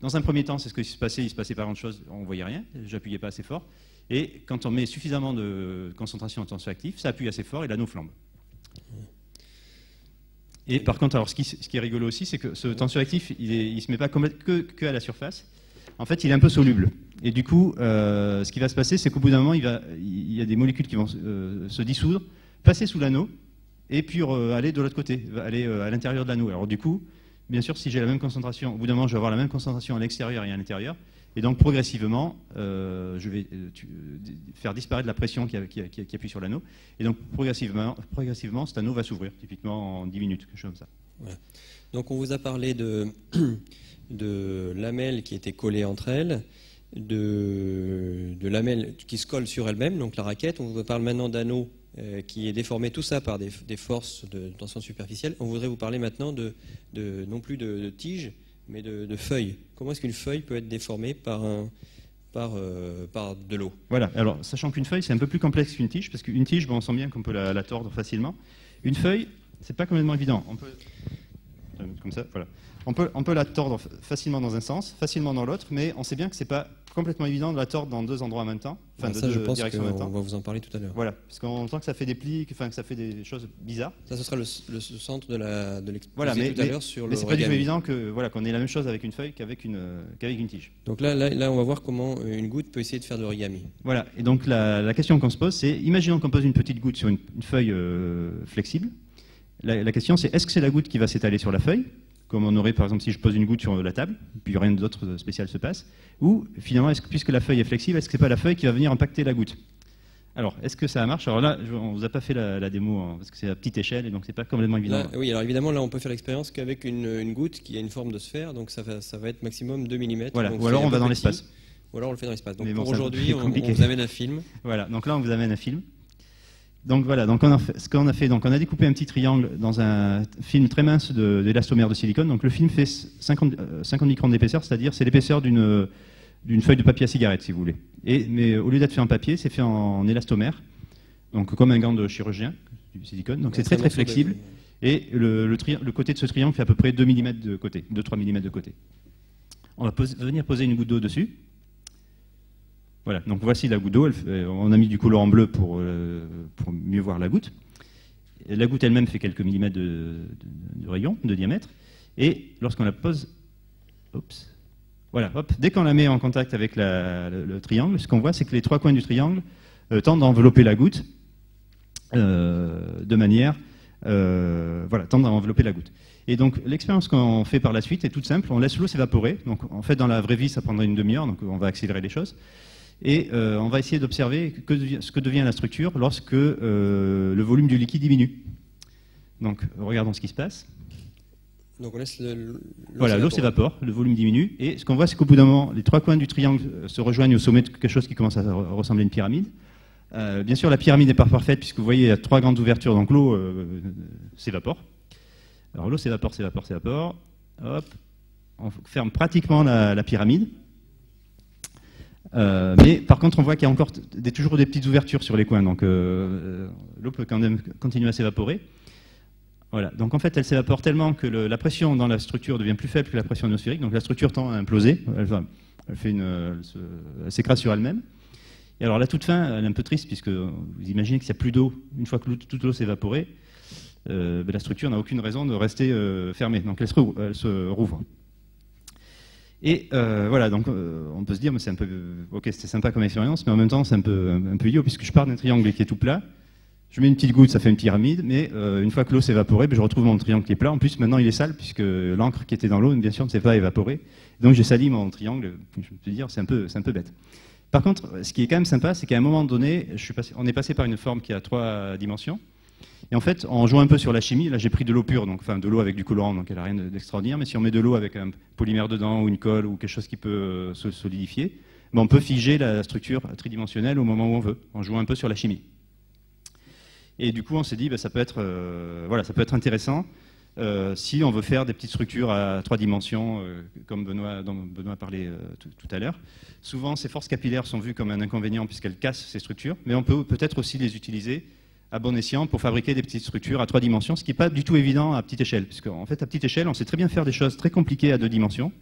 Dans un premier temps, c'est ce qui se passait, il se passait pas grand-chose, on ne voyait rien, j'appuyais pas assez fort. Et quand on met suffisamment de concentration en tensioactif, ça appuie assez fort et l'anneau flambe. Et par contre, alors, ce qui est rigolo aussi, c'est que ce tensioactif, il ne se met pas que à la surface. En fait, il est un peu soluble. Et du coup, ce qui va se passer, c'est qu'au bout d'un moment, il y a des molécules qui vont se dissoudre, passer sous l'anneau, et puis aller de l'autre côté, aller à l'intérieur de l'anneau. Alors du coup, bien sûr, si j'ai la même concentration, au bout d'un moment, je vais avoir la même concentration à l'extérieur et à l'intérieur. Et donc, progressivement, je vais faire disparaître la pression qui appuie sur l'anneau. Et donc, progressivement, cet anneau va s'ouvrir, typiquement en 10 minutes, quelque chose comme ça. Voilà. Donc, on vous a parlé de lamelles qui étaient collées entre elles, de lamelles qui se collent sur elles-mêmes, donc la raquette. On vous parle maintenant d'anneaux qui est déformé, tout ça par des forces de tension superficielle. On voudrait vous parler maintenant non plus de tiges, mais de feuilles. Comment est-ce qu'une feuille peut être déformée par de l'eau? Voilà, alors sachant qu'une feuille c'est un peu plus complexe qu'une tige, parce qu'une tige, on sent bien qu'on peut la tordre facilement. Une feuille, c'est pas complètement évident. On peut, comme ça, voilà. On peut la tordre facilement dans un sens, facilement dans l'autre, mais on sait bien que c'est pas complètement évident de la tordre dans 2 endroits en même temps, enfin ça, je pense directions en même temps. On va vous en parler tout à l'heure. Voilà, parce qu'on sent que ça fait des plis, enfin que ça fait des choses bizarres. Ça, ce sera le centre de l'exposé voilà, tout à l'heure sur le. Mais c'est pas du tout évident qu'on ait la même chose avec une feuille qu'avec une tige. Donc là, on va voir comment une goutte peut essayer de faire de l'origami. Voilà, et donc la question qu'on se pose, c'est, imaginons qu'on pose une petite goutte sur une feuille flexible. La question, c'est est-ce que c'est la goutte qui va s'étaler sur la feuille, comme on aurait par exemple si je pose une goutte sur la table, puis rien d'autre spécial se passe, ou finalement, puisque la feuille est flexible, est-ce que c'est pas la feuille qui va venir impacter la goutte? Alors, est-ce que ça marche? Alors là, on vous a pas fait la démo, hein, parce que c'est à petite échelle, et donc c'est pas complètement évident. Là, oui, alors évidemment, là, on peut faire l'expérience qu'avec une goutte qui a une forme de sphère, donc ça va être maximum 2 mm. Voilà, donc ou alors on va dans l'espace. Ou alors on le fait dans l'espace. Donc mais bon, pour aujourd'hui, on vous amène un film. Voilà, donc là, on vous amène un film. Donc voilà, donc ce qu'on a fait, donc on a découpé un petit triangle dans un film très mince d'élastomère de silicone. Donc le film fait 50 microns d'épaisseur, c'est-à-dire c'est l'épaisseur d'une feuille de papier à cigarette, si vous voulez. Mais au lieu d'être fait en papier, c'est fait en élastomère, donc comme un gant de chirurgien, du silicone. Donc c'est très très flexible. Et le côté de ce triangle fait à peu près 2 mm de côté, 2-3 mm de côté. On va venir poser une goutte d'eau dessus. Voilà, donc voici la goutte d'eau. On a mis du colorant bleu pour mieux voir la goutte. La goutte elle-même fait quelques millimètres de rayon, de diamètre. Et lorsqu'on la pose, voilà, dès qu'on la met en contact avec le triangle, ce qu'on voit, c'est que les 3 coins du triangle tendent à envelopper la goutte de manière, tendent à envelopper la goutte. Et donc l'expérience qu'on fait par la suite est toute simple. On laisse l'eau s'évaporer. Donc en fait, dans la vraie vie, ça prendrait une demi-heure. Donc on va accélérer les choses. Et on va essayer d'observer ce que devient la structure lorsque le volume du liquide diminue. Donc regardons ce qui se passe. Donc on laisse voilà, l'eau s'évapore, le volume diminue, et ce qu'on voit, c'est qu'au bout d'un moment, les 3 coins du triangle se rejoignent au sommet de quelque chose qui commence à ressembler à une pyramide. Bien sûr, la pyramide n'est pas parfaite, puisque vous voyez, il y a 3 grandes ouvertures, donc l'eau s'évapore. Alors l'eau s'évapore. Hop, on ferme pratiquement la pyramide. Mais par contre, on voit qu'il y a encore toujours des petites ouvertures sur les coins, donc l'eau peut quand même continuer à s'évaporer. Voilà. Donc en fait, elle s'évapore tellement que la pression dans la structure devient plus faible que la pression atmosphérique, donc la structure tend à imploser, elle s'écrase sur elle-même. Et alors la toute fin, elle est un peu triste, puisque vous imaginez qu'il n'y a plus d'eau. Une fois que toute l'eau s'est évaporée, la structure n'a aucune raison de rester fermée, donc elle se rouvre. Et voilà, donc on peut se dire, mais c'est un peu, ok, c'était sympa comme expérience, mais en même temps c'est un peu idiot, puisque je pars d'un triangle qui est tout plat, je mets une petite goutte, ça fait une pyramide, mais une fois que l'eau s'est évaporée, je retrouve mon triangle qui est plat. En plus, maintenant il est sale, puisque l'encre qui était dans l'eau, bien sûr, ne s'est pas évaporée. Donc j'ai sali mon triangle, je peux dire, c'est un peu bête. Par contre, ce qui est quand même sympa, c'est qu'à un moment donné, on est passé par une forme qui a 3 dimensions. Et en fait, on joue un peu sur la chimie. Là, j'ai pris de l'eau pure, donc, enfin de l'eau avec du colorant, donc elle n'a rien d'extraordinaire. Mais si on met de l'eau avec un polymère dedans, ou une colle, ou quelque chose qui peut se solidifier, ben on peut figer la structure tridimensionnelle au moment où on veut. On joue un peu sur la chimie. Et du coup, on s'est dit, ben, ça peut être intéressant si on veut faire des petites structures à 3 dimensions, comme dont Benoît parlait tout à l'heure. Souvent, ces forces capillaires sont vues comme un inconvénient puisqu'elles cassent ces structures, mais on peut peut-être aussi les utiliser à bon escient pour fabriquer des petites structures à 3 dimensions, ce qui n'est pas du tout évident à petite échelle, puisqu'en fait, à petite échelle, on sait très bien faire des choses très compliquées à 2 dimensions.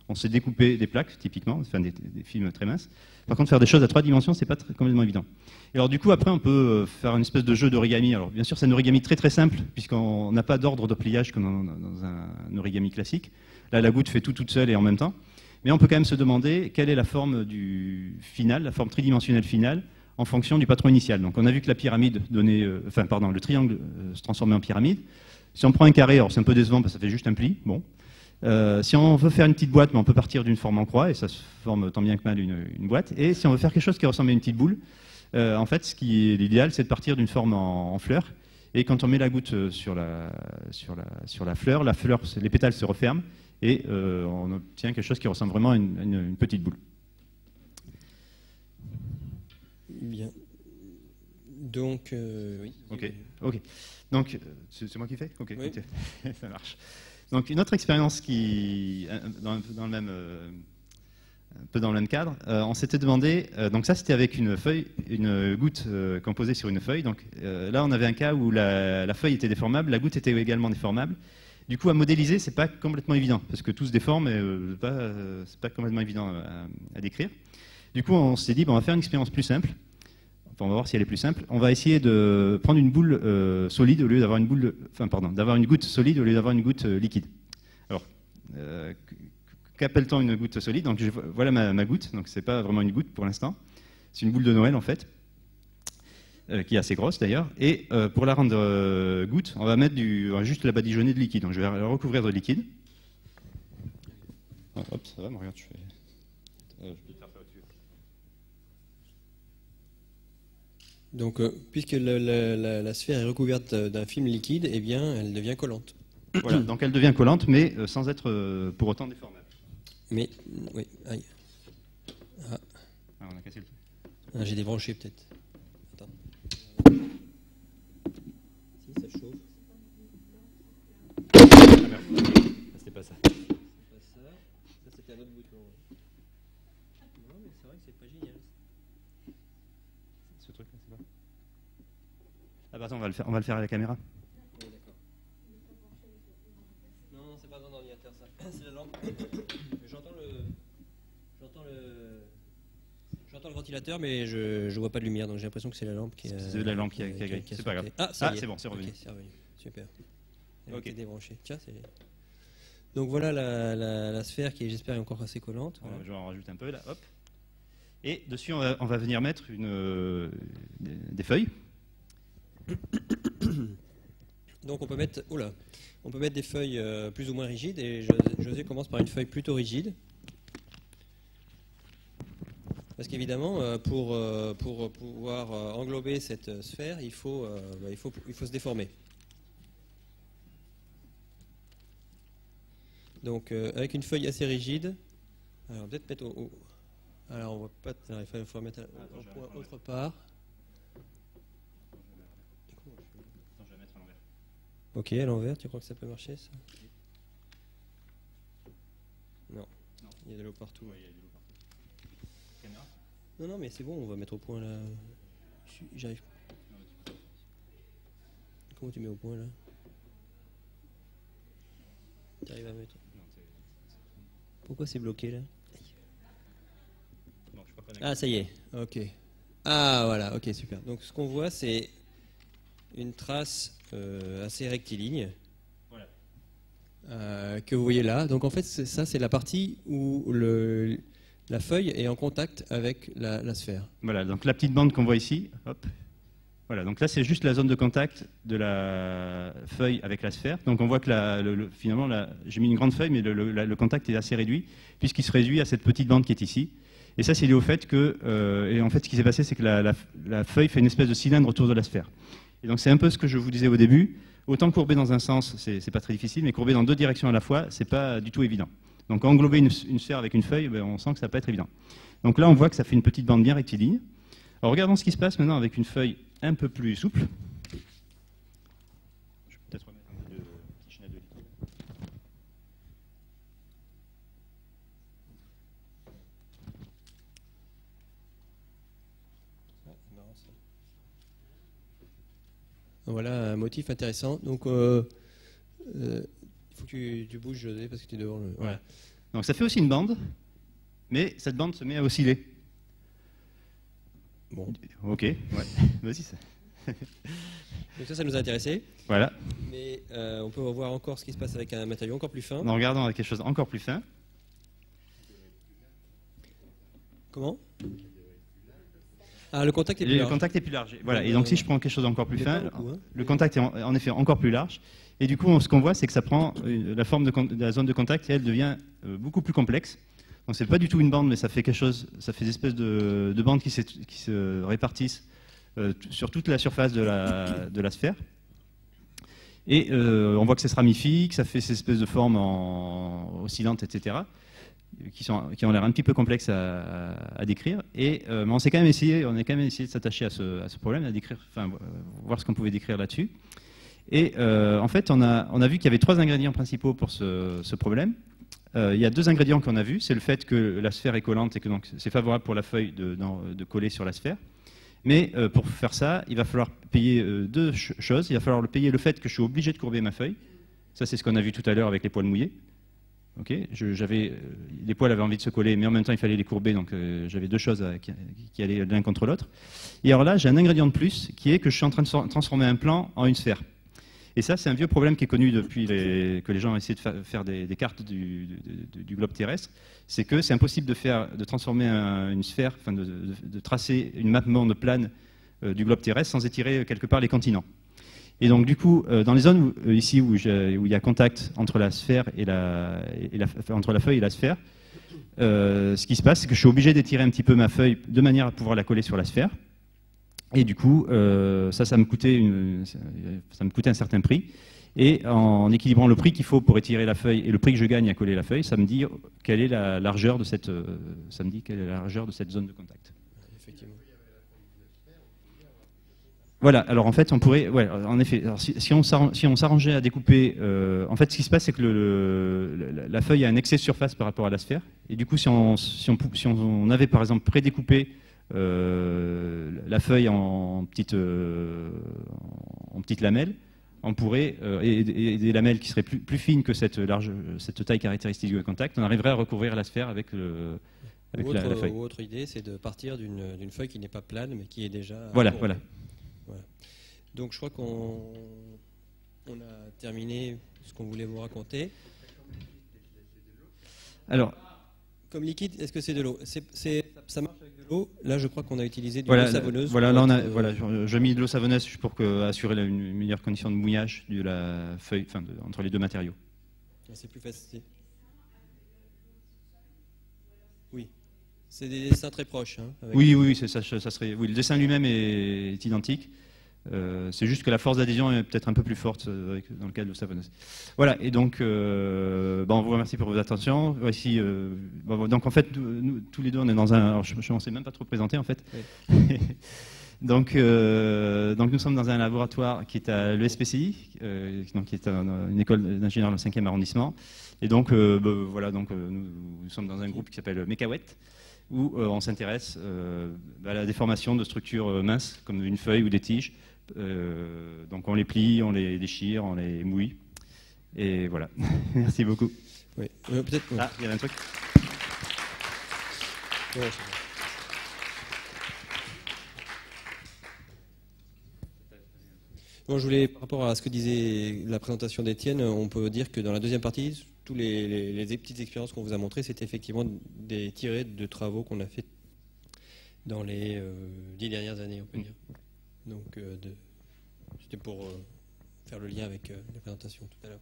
On sait découper des plaques, typiquement, enfin des films très minces. Par contre, faire des choses à 3 dimensions, c'est pas complètement évident. Et alors, du coup, après, on peut faire une espèce de jeu d'origami. Alors, bien sûr, c'est un origami très très simple, puisqu'on n'a pas d'ordre de pliage comme dans un origami classique. Là, la goutte fait tout toute seule et en même temps. Mais on peut quand même se demander quelle est la forme du final, la forme tridimensionnelle finale, en fonction du patron initial. Donc, on a vu que la pyramide donnait, le triangle se transformait en pyramide. Si on prend un carré, alors c'est un peu décevant parce que ça fait juste un pli. Bon. Si on veut faire une petite boîte, mais on peut partir d'une forme en croix, et ça se forme tant bien que mal une boîte. Et si on veut faire quelque chose qui ressemble à une petite boule, en fait, ce qui est l'idéal, c'est de partir d'une forme en fleur. Et quand on met la goutte sur la fleur, les pétales se referment, et on obtient quelque chose qui ressemble vraiment à une petite boule. Bien. Donc, oui. Ok. Donc, c'est moi qui fais ? Ok, oui. Ça marche. Donc une autre expérience qui, un peu dans le même cadre, on s'était demandé, donc ça c'était avec une goutte qu'on posait sur une feuille, donc là on avait un cas où la feuille était déformable, la goutte était également déformable. Du coup à modéliser c'est pas complètement évident, parce que tout se déforme et c'est pas complètement évident à décrire. Du coup on s'est dit, bon, on va faire une expérience plus simple. On va voir si elle est plus simple. On va essayer de prendre une boule solide au lieu d'avoir d'avoir une goutte solide au lieu d'avoir une goutte liquide. Alors, qu'appelle-t-on une goutte solide? Donc, voilà ma goutte. Donc, c'est pas vraiment une goutte pour l'instant. C'est une boule de Noël en fait, qui est assez grosse d'ailleurs. Et pour la rendre goutte, on va mettre juste la badigeonner de liquide. Donc, je vais la recouvrir de liquide. Hop, ça va, regarde, je peux te faire ça au-dessus. Donc, puisque la sphère est recouverte d'un film liquide, eh bien, elle devient collante. Voilà, donc elle devient collante, mais sans être pour autant déformable. Mais, oui, aïe. Ah, on a cassé le truc. Ah, j'ai débranché peut-être. Attends. Si, ça chauffe. Ah merde, c'était pas ça. Ça, c'était un autre bouton. Non, mais c'est vrai que c'est pas génial. Ce truc-là, c'est pas. Ah bah attends, on va le faire à la caméra. Oui, d'accord. Non, c'est pas dans l'ordinateur ça. C'est la lampe. J'entends le ventilateur, mais je vois pas de lumière, donc j'ai l'impression que c'est la lampe qui a. C'est la lampe qui a grillé. C'est pas grave. Ah, c'est bon, c'est revenu. Ok, c'est revenu. Super. Elle Ok. était débranchée. Tiens, c'est. Donc voilà la sphère qui, j'espère, est encore assez collante. Voilà. Je vais en rajouter un peu là, hop. Et dessus, on va venir mettre des feuilles. Donc on peut mettre des feuilles plus ou moins rigides, et José commence par une feuille plutôt rigide. Parce qu'évidemment, pour pouvoir englober cette sphère, il faut se déformer. Donc avec une feuille assez rigide, alors peut-être mettre alors on voit pas, alors, il faut mettre au point autre part. Je vais mettre à l'envers. Ok, à l'envers, tu crois que ça peut marcher ça? Non. Il y a de l'eau partout. Ouais, il y a de l'eau partout. Caméra? Non, mais c'est bon, on va mettre au point là. J'arrive. Comment tu mets au point là? Tu arrives à mettre? Pourquoi c'est bloqué là? Non, je suis pas connecté. Ah, ça y est, ok. Ah, voilà, ok, super. Donc ce qu'on voit, c'est une trace assez rectiligne. Voilà. Que vous voyez là. Donc en fait, ça, c'est la partie où la feuille est en contact avec la sphère. Voilà, donc la petite bande qu'on voit ici, hop. Voilà, donc là c'est juste la zone de contact de la feuille avec la sphère. Donc on voit que finalement, j'ai mis une grande feuille, mais le contact est assez réduit, puisqu'il se réduit à cette petite bande qui est ici. Et ça, c'est lié au fait que, et en fait, ce qui s'est passé, c'est que la feuille fait une espèce de cylindre autour de la sphère. Et donc c'est un peu ce que je vous disais au début. Autant courber dans un sens, c'est pas très difficile, mais courber dans deux directions à la fois, c'est pas du tout évident. Donc englober une sphère avec une feuille, on sent que ça va pas être évident. Donc là, on voit que ça fait une petite bande bien rectiligne. Alors regardons ce qui se passe maintenant avec une feuille un peu plus souple. Je vais peut-être remettre un peu de petit chenal de liquide. Voilà un motif intéressant. Donc, il faut que tu bouges, José, parce que tu es devant le... Voilà. Donc ça fait aussi une bande, mais cette bande se met à osciller. Bon. Ok, ouais. Vas-y. Donc ça nous a intéressé. Voilà. Mais on peut voir encore ce qui se passe avec un matériau encore plus fin. En regardant quelque chose encore plus fin. Comment? Ah, le contact est plus large. Le contact est plus large. Voilà. Et donc si je prends quelque chose d'encore plus fin, beaucoup, hein. le contact est en effet encore plus large. Et du coup, ce qu'on voit, c'est que ça prend la forme de la zone de contact et elle devient beaucoup plus complexe. Donc c'est pas du tout une bande, mais ça fait quelque chose, ça fait des espèces de bandes qui se répartissent sur toute la surface de la sphère. Et on voit que ça se ramifie, que ça fait ces espèces de formes oscillantes, etc., qui ont l'air un petit peu complexes à décrire. Et mais on a quand même essayé de s'attacher à ce problème, à décrire, enfin voir ce qu'on pouvait décrire là-dessus. Et en fait, on a vu qu'il y avait 3 ingrédients principaux pour ce problème. Il y a 2 ingrédients qu'on a vus, c'est le fait que la sphère est collante et que donc c'est favorable pour la feuille de coller sur la sphère. Mais pour faire ça, il va falloir payer 2 choses. Il va falloir payer le fait que je suis obligé de courber ma feuille. Ça, c'est ce qu'on a vu tout à l'heure avec les poils mouillés. Okay, les poils avaient envie de se coller, mais en même temps, il fallait les courber. Donc, j'avais 2 choses qui allaient l'un contre l'autre. Et alors là, j'ai un ingrédient de plus, qui est que je suis en train de transformer un plan en une sphère. Et ça, c'est un vieux problème qui est connu depuis que les gens ont essayé de faire des cartes du globe terrestre. C'est que c'est impossible de transformer une sphère, enfin de tracer une map monde plane du globe terrestre sans étirer quelque part les continents. Et donc du coup, dans les zones ici où il y a contact entre la sphère entre la feuille et la sphère, ce qui se passe, c'est que je suis obligé d'étirer un petit peu ma feuille de manière à pouvoir la coller sur la sphère. Et du coup, ça me coûtait un certain prix. Et en équilibrant le prix qu'il faut pour étirer la feuille et le prix que je gagne à coller la feuille, ça me dit quelle est la largeur de cette zone de contact. Effectivement. Voilà. Alors en fait, on pourrait, ouais, en effet, alors si on s'arrangeait à découper, en fait, ce qui se passe, c'est que la feuille a un excès de surface par rapport à la sphère. Et du coup, si on avait par exemple prédécoupé la feuille en petites lamelles, on pourrait, et des lamelles qui seraient plus fines que cette taille caractéristique du contact, on arriverait à recouvrir la sphère avec la feuille. Autre idée, c'est de partir d'une feuille qui n'est pas plane, mais qui est déjà... Voilà. Donc je crois qu'on a terminé ce qu'on voulait vous raconter. Alors... Comme liquide, est-ce que c'est de l'eau? Ça marche avec de l'eau. Là, je crois qu'on a utilisé de l'eau savonneuse. Voilà, là j'ai mis de l'eau savonneuse pour assurer une meilleure condition de mouillage de la feuille, entre les 2 matériaux. C'est plus facile. Oui, c'est des dessins très proches. Hein, oui, ça serait. Oui, le dessin lui-même est identique. C'est juste que la force d'adhésion est peut-être un peu plus forte dans le cas de l'eau savonneuse. Voilà, et donc on vous remercie pour votre attention. Voici, donc en fait, nous, tous les deux, on est dans un... Alors, je ne sais même pas trop présenter en fait. Oui. donc nous sommes dans un laboratoire qui est à l'ESPCI, qui est une école d'ingénieurs dans le 5e arrondissement. Et donc, nous sommes dans un groupe qui s'appelle Mekawet, où on s'intéresse à la déformation de structures minces, comme une feuille ou des tiges. Donc on les plie, on les déchire, on les mouille. Et voilà. Merci beaucoup. Oui. Peut-être. Ah, il y avait un truc. Ouais, bon, je voulais, par rapport à ce que disait la présentation d'Étienne, on peut dire que dans la deuxième partie, tous les petites expériences qu'on vous a montrées, c'était effectivement des tirés de travaux qu'on a fait dans les 10 dernières années, on peut dire. Donc, c'était pour faire le lien avec la présentation tout à l'heure.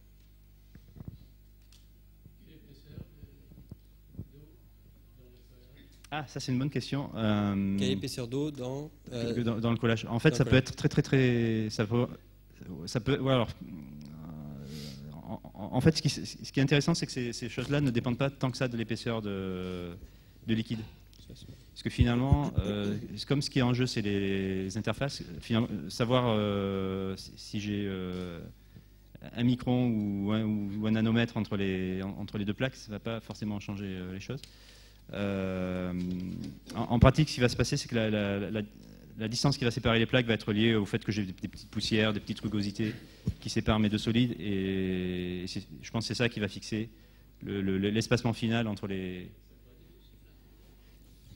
Ah, ça c'est une bonne question. Quelle épaisseur d'eau dans le collage? En fait, ça peut être très... Ça peut ouais, alors, en fait, ce qui est intéressant, c'est que ces choses-là ne dépendent pas tant que ça de l'épaisseur de liquide. Parce que finalement, comme ce qui est en jeu, c'est les interfaces, savoir si j'ai un micron ou un nanomètre entre les 2 plaques, ça ne va pas forcément changer les choses. En pratique, ce qui va se passer, c'est que la distance qui va séparer les plaques va être liée au fait que j'ai des petites poussières, des petites rugosités qui séparent mes deux solides. Et je pense que c'est ça qui va fixer l'espacement final entre les...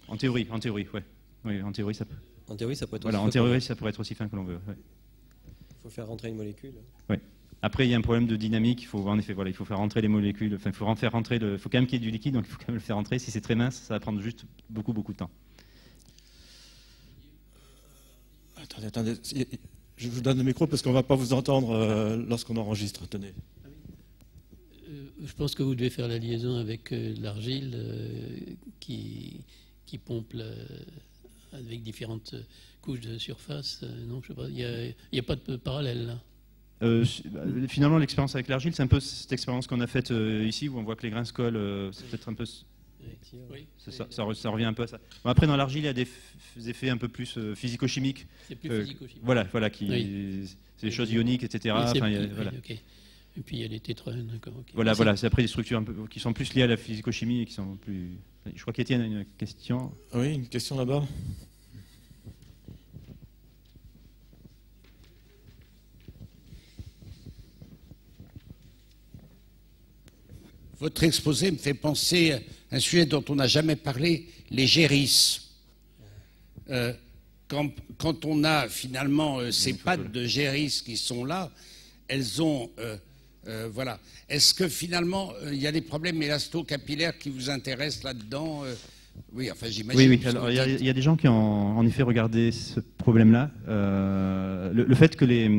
En théorie, ouais. Oui, en théorie, ça peut... En théorie, ça pourrait être Voilà, aussi en fin théorie, ça pourrait être aussi fin que l'on veut. Ouais. Il faut faire rentrer une molécule. Ouais. Après, il y a un problème de dynamique. Il faut, en effet, voilà, il faut faire rentrer les molécules. Enfin, il faut faire rentrer il faut quand même qu'il y ait du liquide, donc il faut quand même le faire rentrer. Si c'est très mince, ça va prendre juste beaucoup de temps. Attendez. Je vous donne le micro parce qu'on ne va pas vous entendre lorsqu'on enregistre. Tenez. Je pense que vous devez faire la liaison avec l'argile qui pompe avec différentes couches de surface. Non, je sais pas. Il n'y a pas de parallèle là. Finalement, l'expérience avec l'argile, c'est un peu cette expérience qu'on a faite ici, où on voit que les grains se collent. C'est peut-être un peu... Oui. Ça revient un peu à ça. Bon, après, dans l'argile, il y a des effets un peu plus physico-chimiques. C'est plus physico-chimique. Voilà, Oui. c'est des choses ioniques, etc. Oui, Enfin, voilà. Okay. Et puis il y a les tétraènes, d'accord. Okay. Voilà, c'est après des structures un peu, qui sont plus liées à la physico-chimie et qui sont plus... Je crois qu'Étienne a une question. Oui, une question là-bas. Votre exposé me fait penser à un sujet dont on n'a jamais parlé, les gérisses. Quand on a finalement ces pattes de gérisses qui sont là, elles ont... voilà. Est-ce que finalement, il y a des problèmes élasto-capillaires qui vous intéressent là-dedans Oui, enfin j'imagine. Oui. Alors, il y a des gens qui ont en effet regardé ce problème-là. Le fait que les...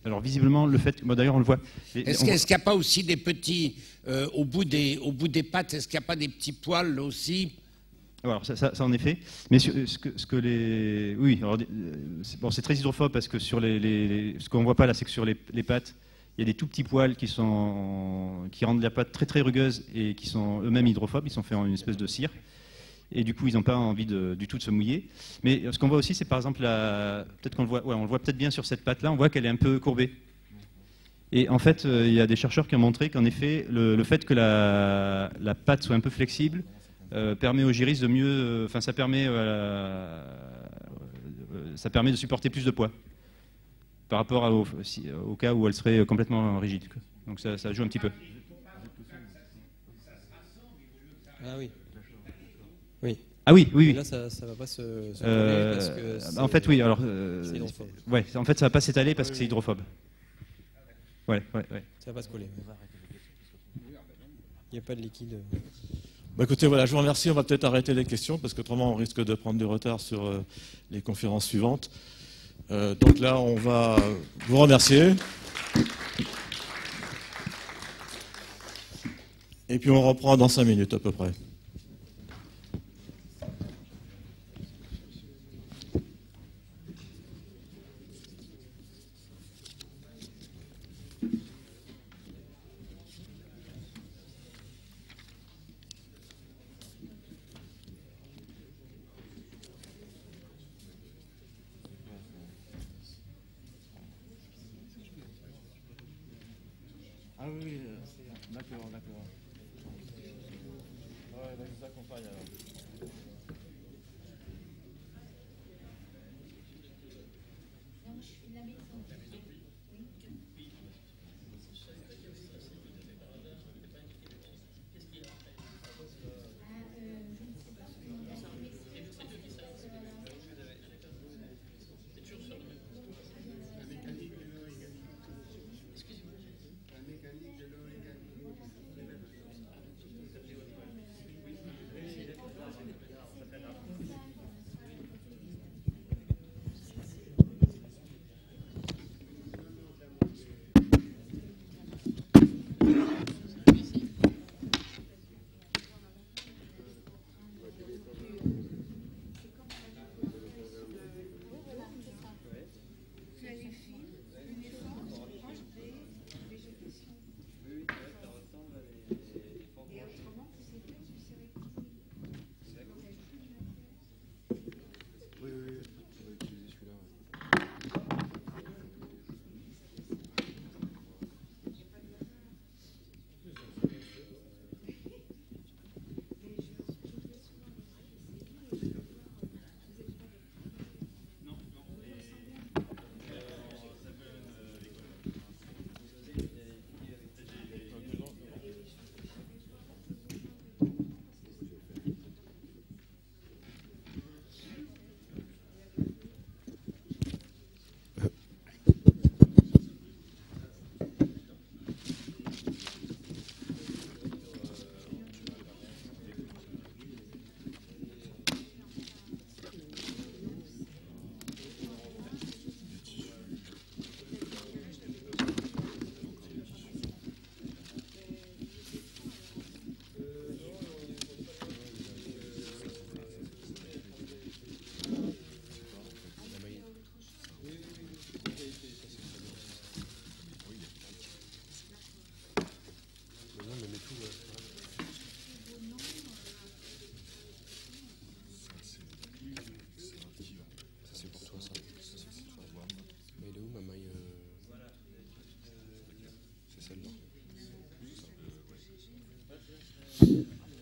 Alors visiblement, le fait... Bon, d'ailleurs, on le voit. Est-ce qu'il n'y a pas aussi des petits... au bout des pattes, est-ce qu'il n'y a pas des petits poils aussi? Alors ça en effet, mais ce que les... Oui, alors, c'est très hydrophobe parce que sur ce qu'on ne voit pas là, c'est que sur les pattes, il y a des tout petits poils qui rendent la pâte très rugueuse et qui sont eux-mêmes hydrophobes, ils sont faits en une espèce de cire. Et du coup, ils n'ont pas envie du tout de se mouiller. Mais ce qu'on voit aussi, c'est par exemple, peut-être qu'on le voit, on le voit peut-être bien sur cette patte-là, on voit qu'elle est un peu courbée. Et en fait, il y a des chercheurs qui ont montré qu'en effet, le fait que la patte soit un peu flexible permet au gyrus de mieux... Enfin, ça permet de supporter plus de poids par rapport au cas où elle serait complètement rigide. Donc ça joue un petit peu. Ah oui. Oui. Ah oui. Mais là, ça ne va pas se coller parce que en fait, oui. Alors, ouais, en fait, ça va pas s'étaler parce que c'est hydrophobe. Ouais. Ça va pas se coller. Il n'y a pas de liquide. Bah écoutez, voilà, je vous remercie. On va peut-être arrêter les questions parce qu'autrement, on risque de prendre du retard sur les conférences suivantes. Donc là, on va vous remercier. Et puis on reprend dans 5 minutes à peu près. Ah oui, d'accord. Ouais, je vous accompagne alors.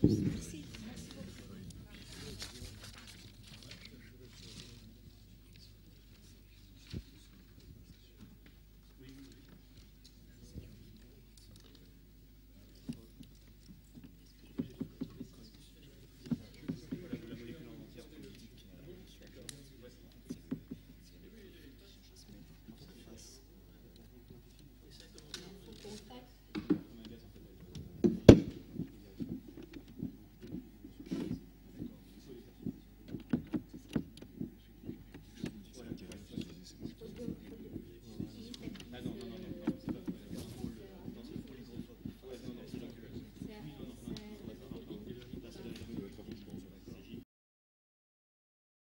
Merci.